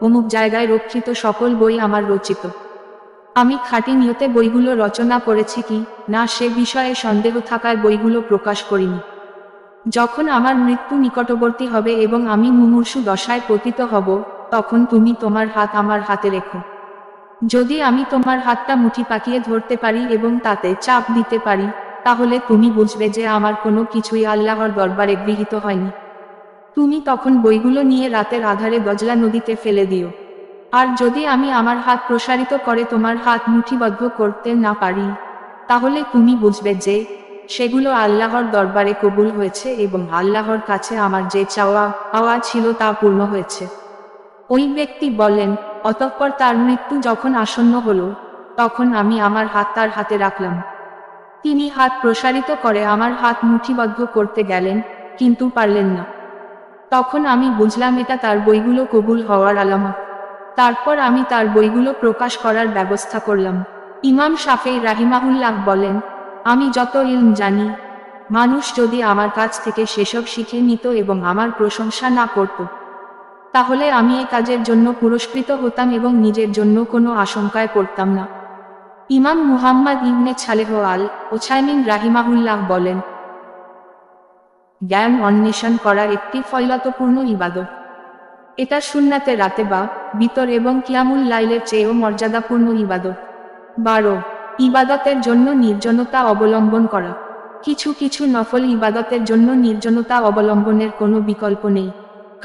অমুক জায়গায় রক্ষিত সকল বই আমার রচিত। আমি খাঁটি নিয়তে বইগুলো রচনা করেছি কি না সে বিষয়ে সন্দেহ থাকায় বইগুলো প্রকাশ করিনি। যখন আমার মৃত্যু নিকটবর্তী হবে এবং আমি মুমূর্ষু দশায় পতিত হব, তখন তুমি তোমার হাত আমার হাতে রেখো। যদি আমি তোমার হাতটা মুঠি পাকিয়ে ধরতে পারি এবং তাতে চাপ দিতে পারি, তাহলে তুমি বুঝবে যে আমার কোনো কিছুই আল্লাহর দরবারে গৃহীত হয়নি। তুমি তখন বইগুলো নিয়ে রাতের আধারে দজলা নদীতে ফেলে দিও। আর যদি আমি আমার হাত প্রসারিত করে তোমার হাত মুঠিবদ্ধ করতে না পারি, তাহলে তুমি বুঝবে যে সেগুলো আল্লাহর দরবারে কবুল হয়েছে এবং আল্লাহর কাছে আমার যে চাওয়া পাওয়া ছিল তা পূর্ণ হয়েছে। ওই ব্যক্তি বলেন, অতঃপর তার মৃত্যু যখন আসন্ন হলো, তখন আমি আমার হাত তার হাতে রাখলাম। তিনি হাত প্রসারিত করে আমার হাত মুঠিবদ্ধ করতে গেলেন, কিন্তু পারলেন না। তখন আমি বুঝলাম এটা তার বইগুলো কবুল হওয়ার আলামত। তারপর আমি তার বইগুলো প্রকাশ করার ব্যবস্থা করলাম। ইমাম শাফেঈ রাহিমাহুল্লাহ বলেন, আমি যত ইলম জানি, মানুষ যদি আমার কাছ থেকে সেসব শিখে নিত এবং আমার প্রশংসা না করত, তাহলে আমি এই কাজের জন্য পুরস্কৃত হতাম এবং নিজের জন্য কোনো আশঙ্কায় পড়তাম না। ইমাম মুহাম্মদ ইবনে সালেহ আল উসাইমিন রাহিমাহুল্লাহ বলেন, জ্ঞান অন্বেষণ করা একটি ফয়লাতপূর্ণ ইবাদত। এটা সুন্নাতে রাতে বা বিতর এবং কিয়ামুল লাইলের চেয়েও মর্যাদাপূর্ণ ইবাদত। 12. ইবাদতের জন্য নির্জনতা অবলম্বন করা। কিছু কিছু নফল ইবাদতের জন্য নির্জনতা অবলম্বনের কোনো বিকল্প নেই,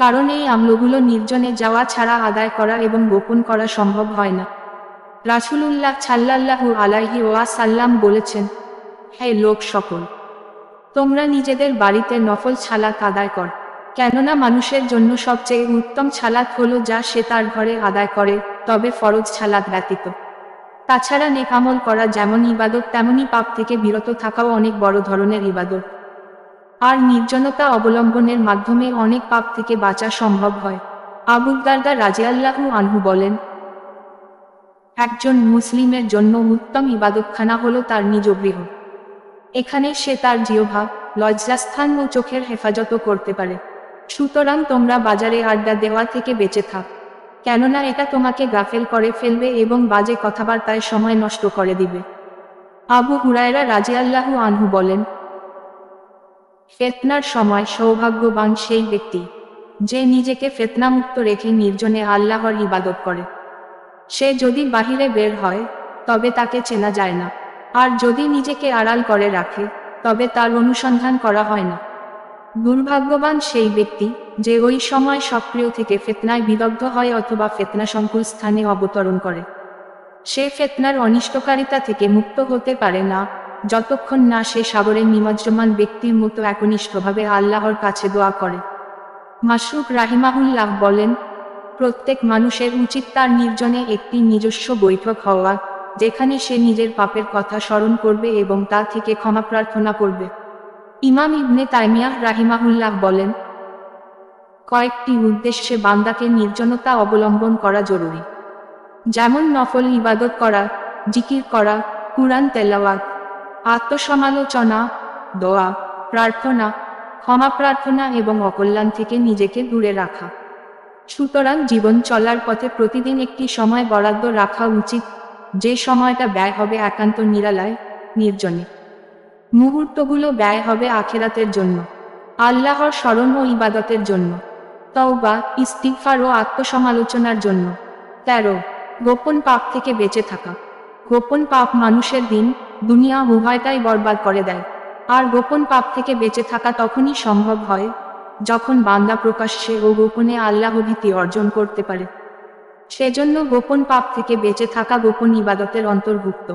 কারণ এই আমলগুলো নির্জনে যাওয়া ছাড়া আদায় করা এবং গোপন করা সম্ভব হয় না। রাসূলুল্লাহ সাল্লাল্লাহু আলাইহি ওয়াসাল্লাম বলেছেন, হে লোক সকল, তোমরা নিজেদের বাড়িতে নফল সালাত আদায় কর, কেননা মানুষের জন্য সবচেয়ে উত্তম সালাত হলো যা সে তার ঘরে আদায় করে, তবে ফরজ সালাত ব্যতীত। তাছাড়া নেক আমল করা যেমন ইবাদত, তেমনি পাপ থেকে বিরত থাকাও অনেক বড় ধরনের ইবাদত। আর নির্জনতা অবলম্বনের মাধ্যমে অনেক পাপ থেকে বাঁচা সম্ভব হয়। আবু দারদা রাদিয়াল্লাহু আনহু বলেন, একজন মুসলিমের জন্য উত্তম ইবাদতখানা হলো তার নিজ গৃহ। এখানে সে তার জিহ্বা, লজ্জাস্থান ও চোখের হেফাজত করতে পারে। সুতরাং তোমরা বাজারে আড্ডা দেওয়া থেকে বেঁচে থাক, কেননা এটা তোমাকে গাফেল করে ফেলবে এবং বাজে কথাবার্তায় সময় নষ্ট করে দিবে। আবু হুরায়রা রাদিয়াল্লাহু আনহু বলেন, ফিতনার সময় সৌভাগ্যবান সেই ব্যক্তি যে নিজেকে ফিতনামুক্ত রেখে নির্জনে আল্লাহর ইবাদত করে। সে যদি বাহিরে বের হয়, তবে তাকে চেনা যায় না, আর যদি নিজেকে আড়াল করে রাখে, তবে তার অনুসন্ধান করা হয় না। দুর্ভাগ্যবান সেই ব্যক্তি যে ওই সময় সক্রিয় থেকে ফিতনায় বিদগ্ধ হয় অথবা ফিতনা সংকুল স্থানে অবতরণ করে। সে ফিতনার অনিষ্টকারিতা থেকে মুক্ত হতে পারে না, যতক্ষণ না সে সাগরে নিমজ্জমান ব্যক্তির মতো একনিষ্ঠভাবে আল্লাহর কাছে দোয়া করে। মাসরুক রাহিমাহুল্লাহ বলেন, প্রত্যেক মানুষের উচিত তার নির্জনে একটি নিজস্ব বৈঠক হওয়া, যেখানে সে নিজের পাপের কথা স্মরণ করবে এবং তা থেকে ক্ষমা প্রার্থনা করবে। ইমাম ইবনে তাইমিয়াহ রাহিমাহুল্লাহ বলেন, কয়েকটি উদ্দেশ্যে বান্দাকে নির্জনতা অবলম্বন করা জরুরি, যেমন নফল ইবাদত করা, জিকির করা, কুরআন তেলাওয়াত, আত্মসমালোচনা, দোয়া, প্রার্থনা, ক্ষমা প্রার্থনা এবং অকল্যাণ থেকে নিজেকে দূরে রাখা। সুতরাং জীবন চলার পথে প্রতিদিন একটি সময় বরাদ্দ রাখা উচিত, যে সময়টা ব্যয় হবে একান্ত নিরালায়, নির্জনে। মুহূর্তগুলো ব্যয় হবে আখিরাতের জন্য, আল্লাহর স্মরণ ও ইবাদতের জন্য, তওবা, ইস্তিগফার ও আত্মসমালোচনার জন্য। 13 গোপন পাপ থেকে বেঁচে থাকা। গোপন পাপ মানুষের দিন, দুনিয়া উভয়টাই বরবাদ করে দেয়। আর গোপন পাপ থেকে বেঁচে থাকা তখনই সম্ভব হয় যখন বান্দা প্রকাশ্যে ও গোপনে আল্লাহ ভীতি অর্জন করতে পারে। সেজন্য গোপন পাপ থেকে বেঁচে থাকা গোপন ইবাদতের অন্তর্ভুক্ত।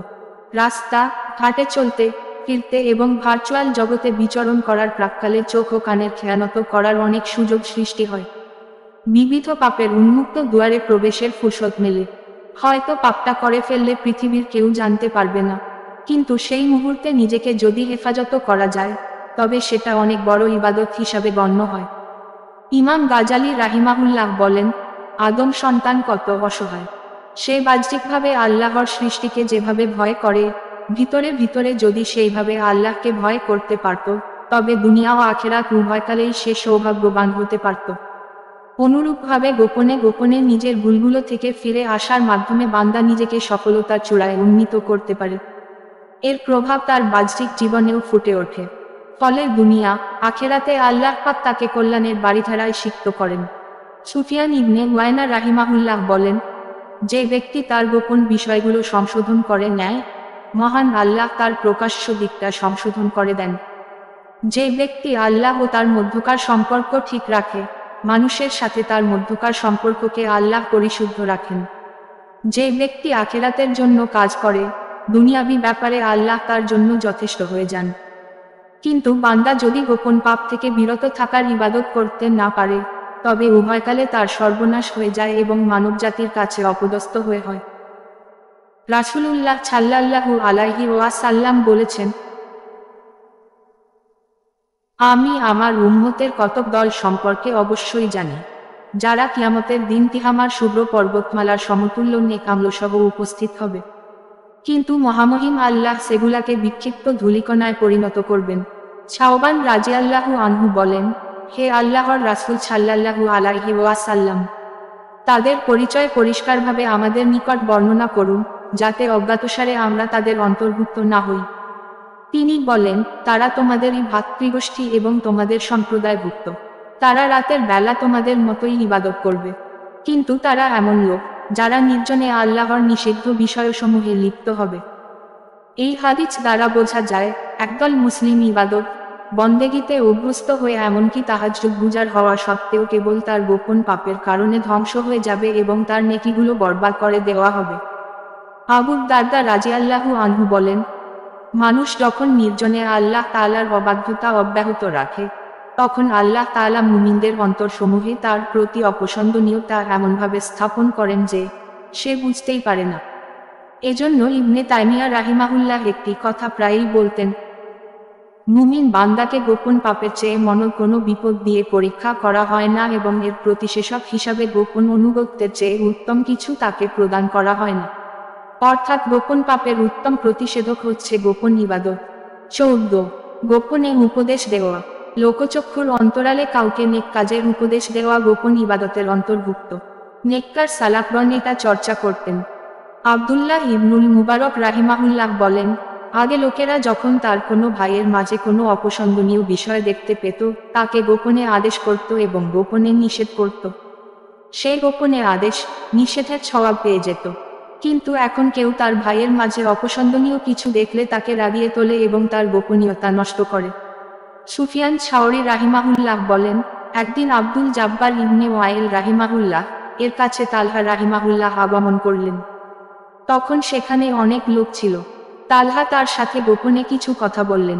রাস্তা ঘাটে চলতে ফিরতে এবং ভার্চুয়াল জগতে বিচরণ করার প্রাক্কালে চোখ ও কানের খেয়ানত করার অনেক সুযোগ সৃষ্টি হয়। বিবিধ পাপের উন্মুক্ত দুয়ারে প্রবেশের ফুরসত মেলে। হয়তো পাপটা করে ফেললে পৃথিবীর কেউ জানতে পারবে না, কিন্তু সেই মুহূর্তে নিজেকে যদি হেফাজত করা যায়, তবে সেটা অনেক বড় ইবাদত হিসাবে গণ্য হয়। ইমাম গাজালি রাহিমাহুল্লাহ বলেন, আদম সন্তান কত অসহায়। সে বাহ্যিকভাবে আল্লাহর সৃষ্টিকে যেভাবে ভয় করে, ভিতরে ভিতরে যদি সেইভাবে আল্লাহকে ভয় করতে পারত, তবে দুনিয়া ও আখিরাত উভয়কালেই সে সৌভাগ্যবান হতে পারত। অনুরূপভাবে গোপনে গোপনে নিজের ভুলগুলো থেকে ফিরে আসার মাধ্যমে বান্দা নিজেকে সফলতার চূড়ায় উন্নীত করতে পারে। এর প্রভাব তার বাহ্যিক জীবনেও ফুটে ওঠে। ফলে দুনিয়া আখিরাতে আল্লাহ পাক তাকে কল্যাণের বাড়িধারায় সিক্ত করেন। সুফিয়ান ইবনে ওয়াইনা রাহিমাহুল্লাহ বলেন, যে ব্যক্তি তার গোপন বিষয়গুলো সংশোধন করে নেয়, মহান আল্লাহ তার প্রকাশ্য দিকটা সংশোধন করে দেন। যে ব্যক্তি আল্লাহ ও তার মধ্যকার সম্পর্ক ঠিক রাখে, মানুষের সাথে তার মধ্যকার সম্পর্ককে আল্লাহ পরিশুদ্ধ রাখেন। যে ব্যক্তি আখিরাতের জন্য কাজ করে, দুনিয়াবি ব্যাপারে আল্লাহ তার জন্য যথেষ্ট হয়ে যান। কিন্তু বান্দা যদি গোপন পাপ থেকে বিরত থাকার ইবাদত করতে না পারে, তবে উভয়কালে তার সর্বনাশ হয়ে যায় এবং মানবজাতির কাছে অপদস্থ হয়ে হয়। রাসূলুল্লাহ সাল্লাল্লাহু আলাইহি ওয়াসাল্লাম বলেছেন, আমি আমার উম্মতের কতক দল সম্পর্কে অবশ্যই জানি, যারা কিয়ামতের দিন তিহামার শুভ্র পর্বতমালার সমতুল্য নেক আমলসহ উপস্থিত হবে। কিন্তু মহামহিম আল্লাহ সেগুলাকে বিক্ষিপ্ত ধূলিকণায় পরিণত করবেন। শাওবান রাদিয়াল্লাহু আনহু বলেন, হে আল্লাহর রাসূল সাল্লাল্লাহু আলাইহি ওয়াসাল্লাম, তাদের পরিচয় পরিষ্কারভাবে আমাদের নিকট বর্ণনা করুন, যাতে অজ্ঞাতসারে আমরা তাদের অন্তর্ভুক্ত না হই। তিনি বলেন, তারা তোমাদেরই ভাতৃগোষ্ঠী এবং তোমাদের সম্প্রদায়ভুক্ত। তারা রাতের বেলা তোমাদের মতোই ইবাদত করবে, কিন্তু তারা এমন লোক যারা নির্জনে আল্লাহর নিষিদ্ধ বিষয়সমূহে লিপ্ত হবে। এই হাদিস দ্বারা বোঝা যায়, একদল মুসলিম ইবাদত বন্দেগীতে অভ্যস্ত হয়ে এমনকি তাহাজ্জুদ গুজার হওয়া সত্ত্বেও কেবল তার গোপন পাপের কারণে ধ্বংস হয়ে যাবে এবং তার নেকিগুলো বরবাদ করে দেওয়া হবে। আবু দারদা রাদিয়াল্লাহু আনহু বলেন, মানুষ যখন নির্জনে আল্লাহ তাআলার অবাধ্যতা অব্যাহত রাখে, তখন আল্লাহ তাআলা মুমিনদের অন্তরসমূহে তার প্রতি অপছন্দনীয়তা এমনভাবে স্থাপন করেন যে সে বুঝতেই পারে না। এজন্য ইবনে তাইমিয়া রাহিমাহুল্লাহ একটি কথা প্রায়ই বলতেন, মুমিন বান্দাকে গোপন পাপের চেয়ে কোনো বিপদ দিয়ে পরীক্ষা করা হয় না এবং এর প্রতিষেধক হিসাবে গোপন অনুগত্যের চেয়ে উত্তম কিছু তাকে প্রদান করা হয় না। অর্থাৎ গোপন পাপের উত্তম প্রতিষেধক হচ্ছে গোপন ইবাদত। 14 গোপনে উপদেশ দেওয়া। লোকচক্ষুর অন্তরালে কাউকে নেক কাজের উপদেশ দেওয়া গোপন ইবাদতের অন্তর্ভুক্ত। নেককার সালাফগণ এটা চর্চা করতেন। আব্দুল্লাহ ইবনুল মুবারক রাহিমাহুল্লাহ বলেন, আগে লোকেরা যখন তার কোনো ভাইয়ের মাঝে কোনো অপছন্দনীয় বিষয় দেখতে পেত, তাকে গোপনে আদেশ করত এবং গোপনে নিষেধ করত। সে গোপনে আদেশ নিষেধের সওয়াব পেয়ে যেত। কিন্তু এখন কেউ তার ভাইয়ের মাঝে অপছন্দনীয় কিছু দেখলে তাকে রাগিয়ে তোলে এবং তার গোপনীয়তা নষ্ট করে। সুফিয়ান শাওরি রাহিমাহুল্লাহ বলেন, একদিন আব্দুল জাব্বার ইবনে ওয়াইল রাহিমাহুল্লাহ এর কাছে তালহা রাহিমাহুল্লাহ আগমন করলেন। তখন সেখানে অনেক লোক ছিল। তালহা তার সাথে গোপনে কিছু কথা বললেন,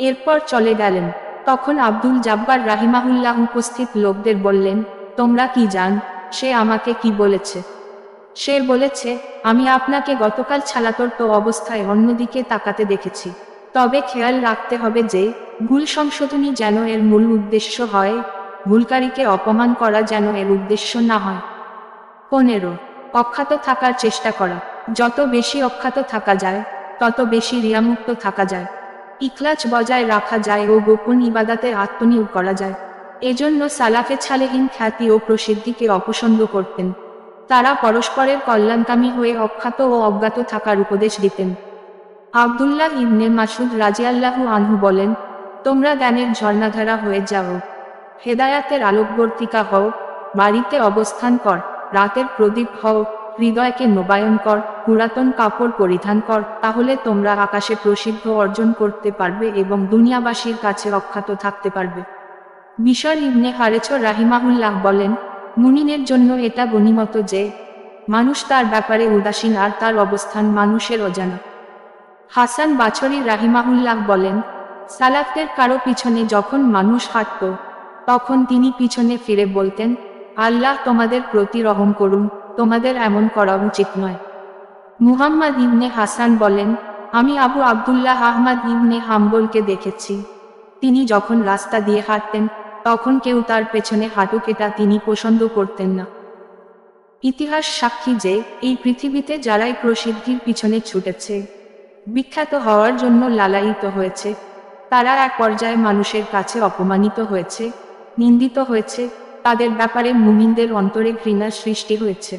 এরপর চলে গেলেন। তখন আব্দুল জাব্বার রাহিমাহুল্লাহ উপস্থিত লোকদের বললেন, তোমরা কি জান সে আমাকে কি বলেছে? সে বলেছে, আমি আপনাকে গতকাল ছালাতর্ত অবস্থায় অন্যদিকে তাকাতে দেখেছি। তবে খেয়াল রাখতে হবে যে ভুল সংশোধনী যেন এর মূল উদ্দেশ্য হয়, ভুলকারীকে অপমান করা যেন এর উদ্দেশ্য না হয়। 15 অখ্যাত থাকার চেষ্টা করা। যত বেশি অখ্যাত থাকা যায় তত বেশি রিয়ামুক্ত থাকা যায়, ইখলাস বজায় রাখা যায় ও গোপন ইবাদাতে আত্মনিয়োগ করা যায়। এজন্য সালাফে সালেহীন খ্যাতি ও প্রসিদ্ধিকে অপছন্দ করতেন। তারা পরস্পরের কল্যাণকামী হয়ে অখ্যাত ও অজ্ঞাত থাকার উপদেশ দিতেন। আব্দুল্লাহ ইবনে মাসউদ রাজিয়াল্লাহু আনহু বলেন, তোমরা জ্ঞানের ঝর্ণাধারা হয়ে যাও, হেদায়াতের আলোকবর্তিকা হও, বাড়িতে অবস্থান কর, রাতের প্রদীপ হও, হৃদয়কে নবায়ন কর, পুরাতন কাপড় পরিধান কর, তাহলে তোমরা আকাশে প্রসিদ্ধ অর্জন করতে পারবে এবং দুনিয়াবাসীর কাছে অখ্যাত থাকতে পারবে। বিশর ইবনে হারেছ রাহিমাহুল্লাহ বলেন, মুমিনের জন্য এটা গনিমত যে মানুষ তার ব্যাপারে উদাসীন আর তার অবস্থান মানুষের অজানা। হাসান বাছরি রাহিমাহুল্লাহ বলেন, সালাফদের কারো পিছনে যখন মানুষ হাঁটত তখন তিনি পিছনে ফিরে বলতেন, আল্লাহ তোমাদের প্রতি রহম করুন, তোমাদের এমন করা উচিত নয়। মুহাম্মদ ইবনে হাসান বলেন, আমি আবু আবদুল্লাহ আহমদ ইবনে হাম্বলকে দেখেছি, তিনি যখন রাস্তা দিয়ে হাঁটতেন তখন কেউ তার পেছনে হাঁটুক এটা তিনি পছন্দ করতেন না। ইতিহাস সাক্ষী যে এই পৃথিবীতে যারাই প্রসিদ্ধির পিছনে ছুটেছে, বিখ্যাত হওয়ার জন্য লালায়িত হয়েছে, তারা এক পর্যায়ে মানুষের কাছে অপমানিত হয়েছে, নিন্দিত হয়েছে, তাদের ব্যাপারে মুমিনদের অন্তরে ঘৃণার সৃষ্টি হয়েছে।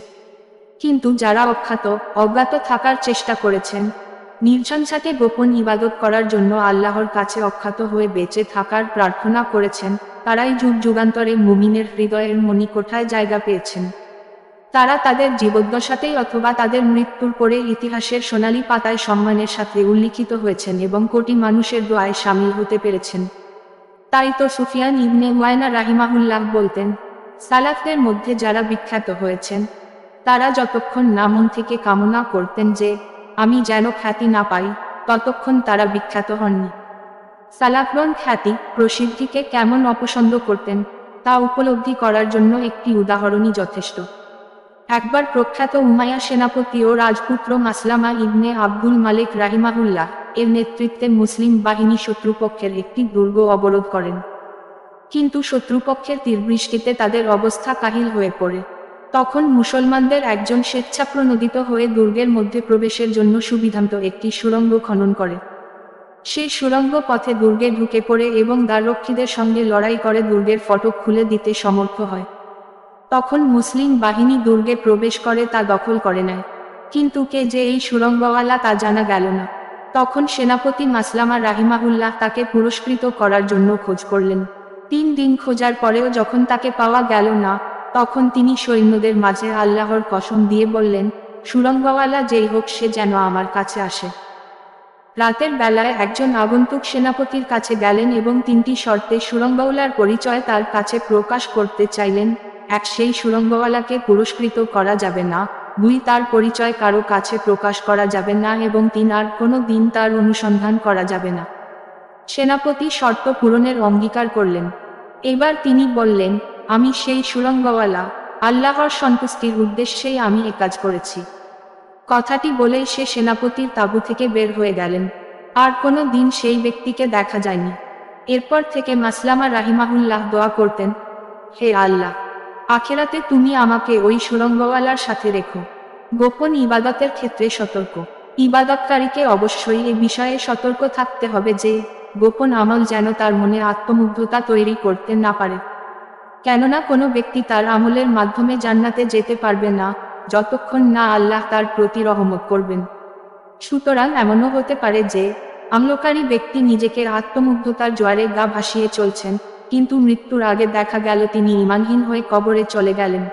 কিন্তু যারা অখ্যাত অজ্ঞাত থাকার চেষ্টা করেছেন, নির্ঝঞ্ঝাটে গোপন ইবাদত করার জন্য আল্লাহর কাছে অখ্যাত হয়ে বেঁচে থাকার প্রার্থনা করেছেন, তারাই যুগ যুগান্তরে মুমিনের হৃদয়ের মণিকোঠায় জায়গা পেয়েছেন। তারা তাদের জীবদ্দশাতেই অথবা তাদের মৃত্যুর পরে ইতিহাসের সোনালী পাতায় সম্মানের সাথে উল্লিখিত হয়েছেন এবং কোটি মানুষের দোয়ায় শামিল হতে পেরেছেন। তাই তো সুফিয়ান ইবনে ওয়াইনা রাহিমাহুল্লাহ বলতেন, সালাফদের মধ্যে যারা বিখ্যাত হয়েছেন তারা যতক্ষণ না মন থেকে কামনা করতেন যে আমি যেন খ্যাতি না পাই, ততক্ষণ তারা বিখ্যাত হননি। সালাফগণ খ্যাতি প্রসিদ্ধিকে কেমন অপছন্দ করতেন তা উপলব্ধি করার জন্য একটি উদাহরণই যথেষ্ট। একবার প্রখ্যাত উমাইয়া সেনাপতি ও রাজপুত্র মাসলামা ইবনে আব্দুল মালিক রাহিমাহুল্লাহ এর নেতৃত্বে মুসলিম বাহিনী শত্রুপক্ষের একটি দুর্গ অবরোধ করেন। কিন্তু শত্রুপক্ষের তীরবৃষ্টিতে তাদের অবস্থা কাহিল হয়ে পড়ে। তখন মুসলমানদের একজন স্বেচ্ছাপ্রণোদিত হয়ে দুর্গের মধ্যে প্রবেশের জন্য সুবিধান্ত একটি সুড়ঙ্গ খনন করে। সেই সুড়ঙ্গ পথে দুর্গে ঢুকে পড়ে এবং দ্বাররক্ষীদের সঙ্গে লড়াই করে দুর্গের ফটক খুলে দিতে সমর্থ হয়। তখন মুসলিম বাহিনী দুর্গে প্রবেশ করে তা দখল করে নেয়, কিন্তু কে যে এই সুড়ঙ্গওয়ালা তা জানা গেল না। তখন সেনাপতি মাসলামা রাহিমাহুল্লাহ তাকে পুরস্কৃত করার জন্য খোঁজ করলেন। 3 দিন খোঁজার পরেও যখন তাকে পাওয়া গেল না, তখন তিনি সৈন্যদের মাঝে আল্লাহর কসম দিয়ে বললেন, সুড়ঙ্গওয়ালা যেই হোক সে যেন আমার কাছে আসে। রাতের বেলায় একজন আগন্তুক সেনাপতির কাছে গেলেন এবং 3টি শর্তে সুড়ঙ্গওয়ালার পরিচয় তার কাছে প্রকাশ করতে চাইলেন। 1, সেই সুড়ঙ্গওয়ালাকে পুরস্কৃত করা যাবে না, 2, তার পরিচয় কারো কাছে প্রকাশ করা যাবে না, এবং 3, আর কোনো দিন তার অনুসন্ধান করা যাবে না। সেনাপতি শর্ত পূরণের অঙ্গীকার করলেন। এবার তিনি বললেন, আমি সেই সুড়ঙ্গওয়ালা, আল্লাহর সন্তুষ্টির উদ্দেশ্যেই আমি এ কাজ করেছি। কথাটি বলেই সে সেনাপতির তাঁবু থেকে বের হয়ে গেলেন। আর কোনো দিন সেই ব্যক্তিকে দেখা যায়নি। এরপর থেকে মাসলামা রাহিমাহুল্লাহ দোয়া করতেন, হে আল্লাহ, আখেরাতে তুমি আমাকে ওই সুড়ঙ্গওয়ালার সাথে রেখো। গোপন ইবাদতের ক্ষেত্রে সতর্ক। ইবাদতকারীকে অবশ্যই এ বিষয়ে সতর্ক থাকতে হবে যে গোপন আমল যেন তার মনে আত্মমুগ্ধতা তৈরি করতে না পারে। কেননা কোনো ব্যক্তি তার আমলের মাধ্যমে জান্নাতে যেতে পারবে না যতক্ষণ না আল্লাহ তার প্রতি রহমত করবেন। সুতরাং এমনও হতে পারে যে আমলকারী ব্যক্তি নিজেকে আত্মমুগ্ধতার জোয়ারে গা ভাসিয়ে চলছেন, কিন্তু মৃত্যুর আগে দেখা গেল তিনি ঈমানহীন হয়ে কবরে চলে গেলেন।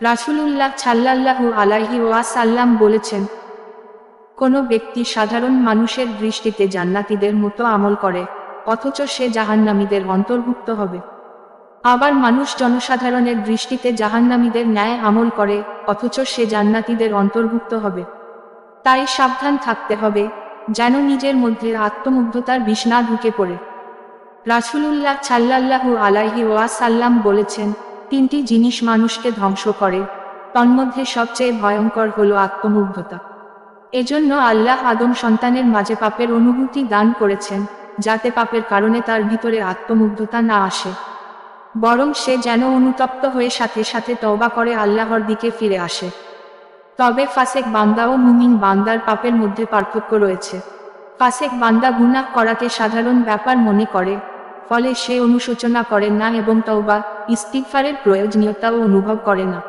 রাসূলুল্লাহ সাল্লাল্লাহু আলাইহি ওয়াসাল্লাম বলেছেন, কোনো ব্যক্তি সাধারণ মানুষের দৃষ্টিতে জান্নাতীদের মতো আমল করে অথচ সে জাহান্নামীদের অন্তর্ভুক্ত হবে। আবার মানুষ জনসাধারণের দৃষ্টিতে জাহান্নামীদের ন্যায় আমল করে অথচ সে জান্নাতীদের অন্তর্ভুক্ত হবে। তাই সাবধান থাকতে হবে। যেন নিজের মধ্যে আত্মমুগ্ধতার বিষ না ঢুকে পড়ে। রাসূলুল্লাহ সাল্লাল্লাহু আলাইহি ওয়াসাল্লাম বলেছেন, তিনটি জিনিস মানুষকে ধ্বংস করে, তন্মধ্যে সবচেয়ে ভয়ঙ্কর হলো আত্মমুগ্ধতা। এজন্য আল্লাহ আদম সন্তানের মাঝে পাপের অনুভূতি দান করেছেন, যাতে পাপের কারণে তার ভিতরে আত্মমুগ্ধতা না আসে, বরং সে যেন অনুতপ্ত হয়ে সাথে সাথে তওবা করে আল্লাহর দিকে ফিরে আসে। তবে ফাসেক বান্দা ও মুমিন বান্দার পাপের মধ্যে পার্থক্য রয়েছে। ফাসেক বান্দা গুনাহ করাকে সাধারণ ব্যাপার মনে করে, ফলে সে অনুশোচনা করে না এবং তওবা ইস্তিগফারের প্রয়োজনীয়তাও অনুভব করে না।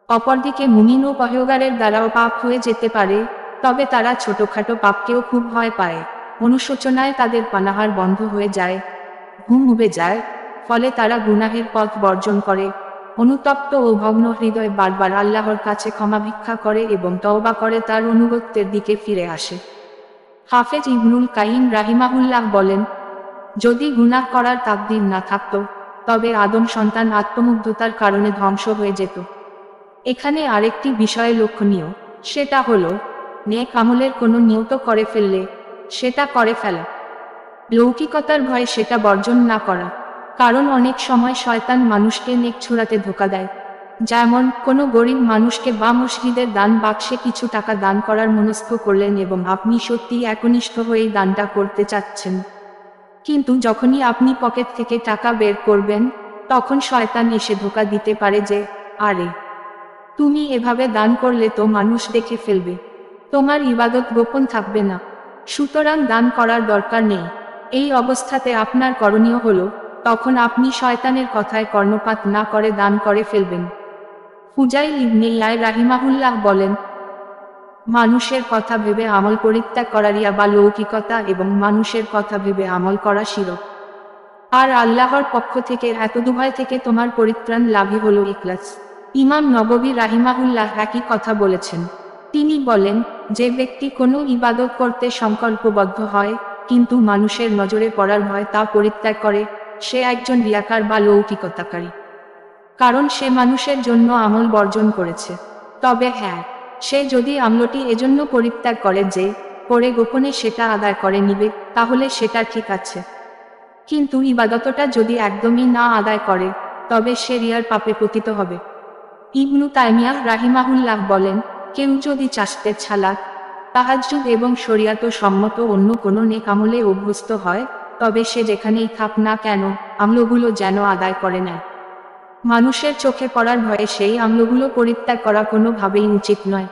অপরদিকে মুমিন ও পরহেজগারের দ্বারাও পাপ হয়ে যেতে পারে, তবে তারা ছোটখাটো পাপকেও খুব ভয় পায়। অনুশোচনায় তাদের পানাহার বন্ধ হয়ে যায়, ঘুম উবে যায়, ফলে তারা গুনাহের পথ বর্জন করে, অনুতপ্ত ও ভগ্ন হৃদয় বারবার আল্লাহর কাছে ক্ষমা ভিক্ষা করে এবং তওবা করে তার অনুগত্যের দিকে ফিরে আসে। হাফেজ ইবনুল কাইয়িম রাহিমাহুল্লাহ বলেন, যদি গুনাহ করার তাকদীর না থাকত, তবে আদম সন্তান আত্মমুগ্ধতার কারণে ধ্বংস হয়ে যেত। এখানে আরেকটি বিষয় লক্ষণীয়, সেটা হলো নেক আমলের কোনো নিয়ত করে ফেললে সেটা করে ফেলা, লৌকিকতার ভয়ে সেটা বর্জন না করা। কারণ অনেক সময় শয়তান মানুষকে নেক ছুড়াতে ধোঁকা দেয়। যেমন কোনো গরিব মানুষকে বা মসজিদের দান বাক্সে কিছু টাকা দান করার মনস্থ করলেন এবং আপনি সত্যিই একনিষ্ঠ হয়েই দানটা করতে চাচ্ছেন, কিন্তু যখনই আপনি পকেট থেকে টাকা বের করবেন, তখন শয়তান এসে ধোঁকা দিতে পারে যে, আরে তুমি এভাবে দান করলে তো মানুষ দেখে ফেলবে, তোমার ইবাদত গোপন থাকবে না, সুতরাং দান করার দরকার নেই। এই অবস্থাতে আপনার করণীয় হলো, তখন আপনি শয়তানের কথায় কর্ণপাত না করে দান করে ফেলবেন। ফুজাইল ইবনে ইয়ায় রাহিমাহুল্লাহ বলেন, মানুষের কথা ভেবে আমল পরিত্যাগ করা রিয়া বা লৌকিকতা এবং মানুষের কথা ভেবে আমল করা শিরক। আর আল্লাহর পক্ষ থেকে এত দুভয় থেকে তোমার পরিত্রাণ লাভই হলো ইখলাস। ইমাম নববী রাহিমাহুল্লাহ একই কথা বলেছেন। তিনি বলেন, যে ব্যক্তি কোনো ইবাদত করতে সংকল্পবদ্ধ হয় কিন্তু মানুষের নজরে পড়ার ভয় তা পরিত্যাগ করে, সে একজন রিয়াকার বা লৌকিকতাকারী, কারণ সে মানুষের জন্য আমল বর্জন করেছে। তবে হ্যাঁ, সে যদি আমলটি এজন্য পরিত্যাগ করে যে পরে গোপনে সেটা আদায় করে নিবে, তাহলে সেটা ঠিক আছে। কিন্তু ইবাদতটা যদি একদমই না আদায় করে, তবে সে রিয়ার পাপে পতিত হবে। ইবনু তাইমিয়াহ রাহিমাহুল্লাহ বলেন, কেউ যদি চাষতে ছালাত, তাহাজ্জুদ এবং শরিয়াত সম্মত অন্য কোনো নেক আমলে অভ্যস্ত হয়, তবে সে যেখানেই থাক না কেন আমলগুলো যেন আদায় করে নেয়। মানুষের চোখে পড়ার ভয়ে সেই আমলগুলো পরিত্যাগ করা কোনোভাবেই উচিত নয়।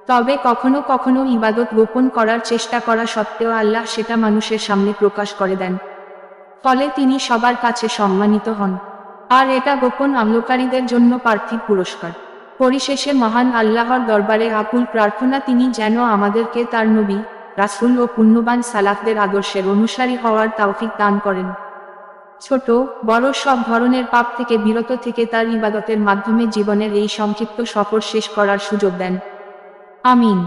তবে কখনো কখনো ইবাদত গোপন করার চেষ্টা করা সত্ত্বেও আল্লাহ সেটা মানুষের সামনে প্রকাশ করে দেন, ফলে তিনি সবার কাছে সম্মানিত হন। আর এটা গোপন আমলকারীদের জন্য পার্থিব পুরস্কার। পরিশেষে মহান আল্লাহর দরবারে আকুল প্রার্থনা, তিনি যেন আমাদেরকে তার নবী, রাসূল ও পুণ্যবান সালাফদের আদর্শের অনুসারী হওয়ার তৌফিক দান করেন। ছোট বড় সব ধরনের পাপ থেকে বিরত থেকে তার ইবাদতের মাধ্যমে জীবনের এই সংক্ষিপ্ত সফর শেষ করার সুযোগ দেন। আমিন।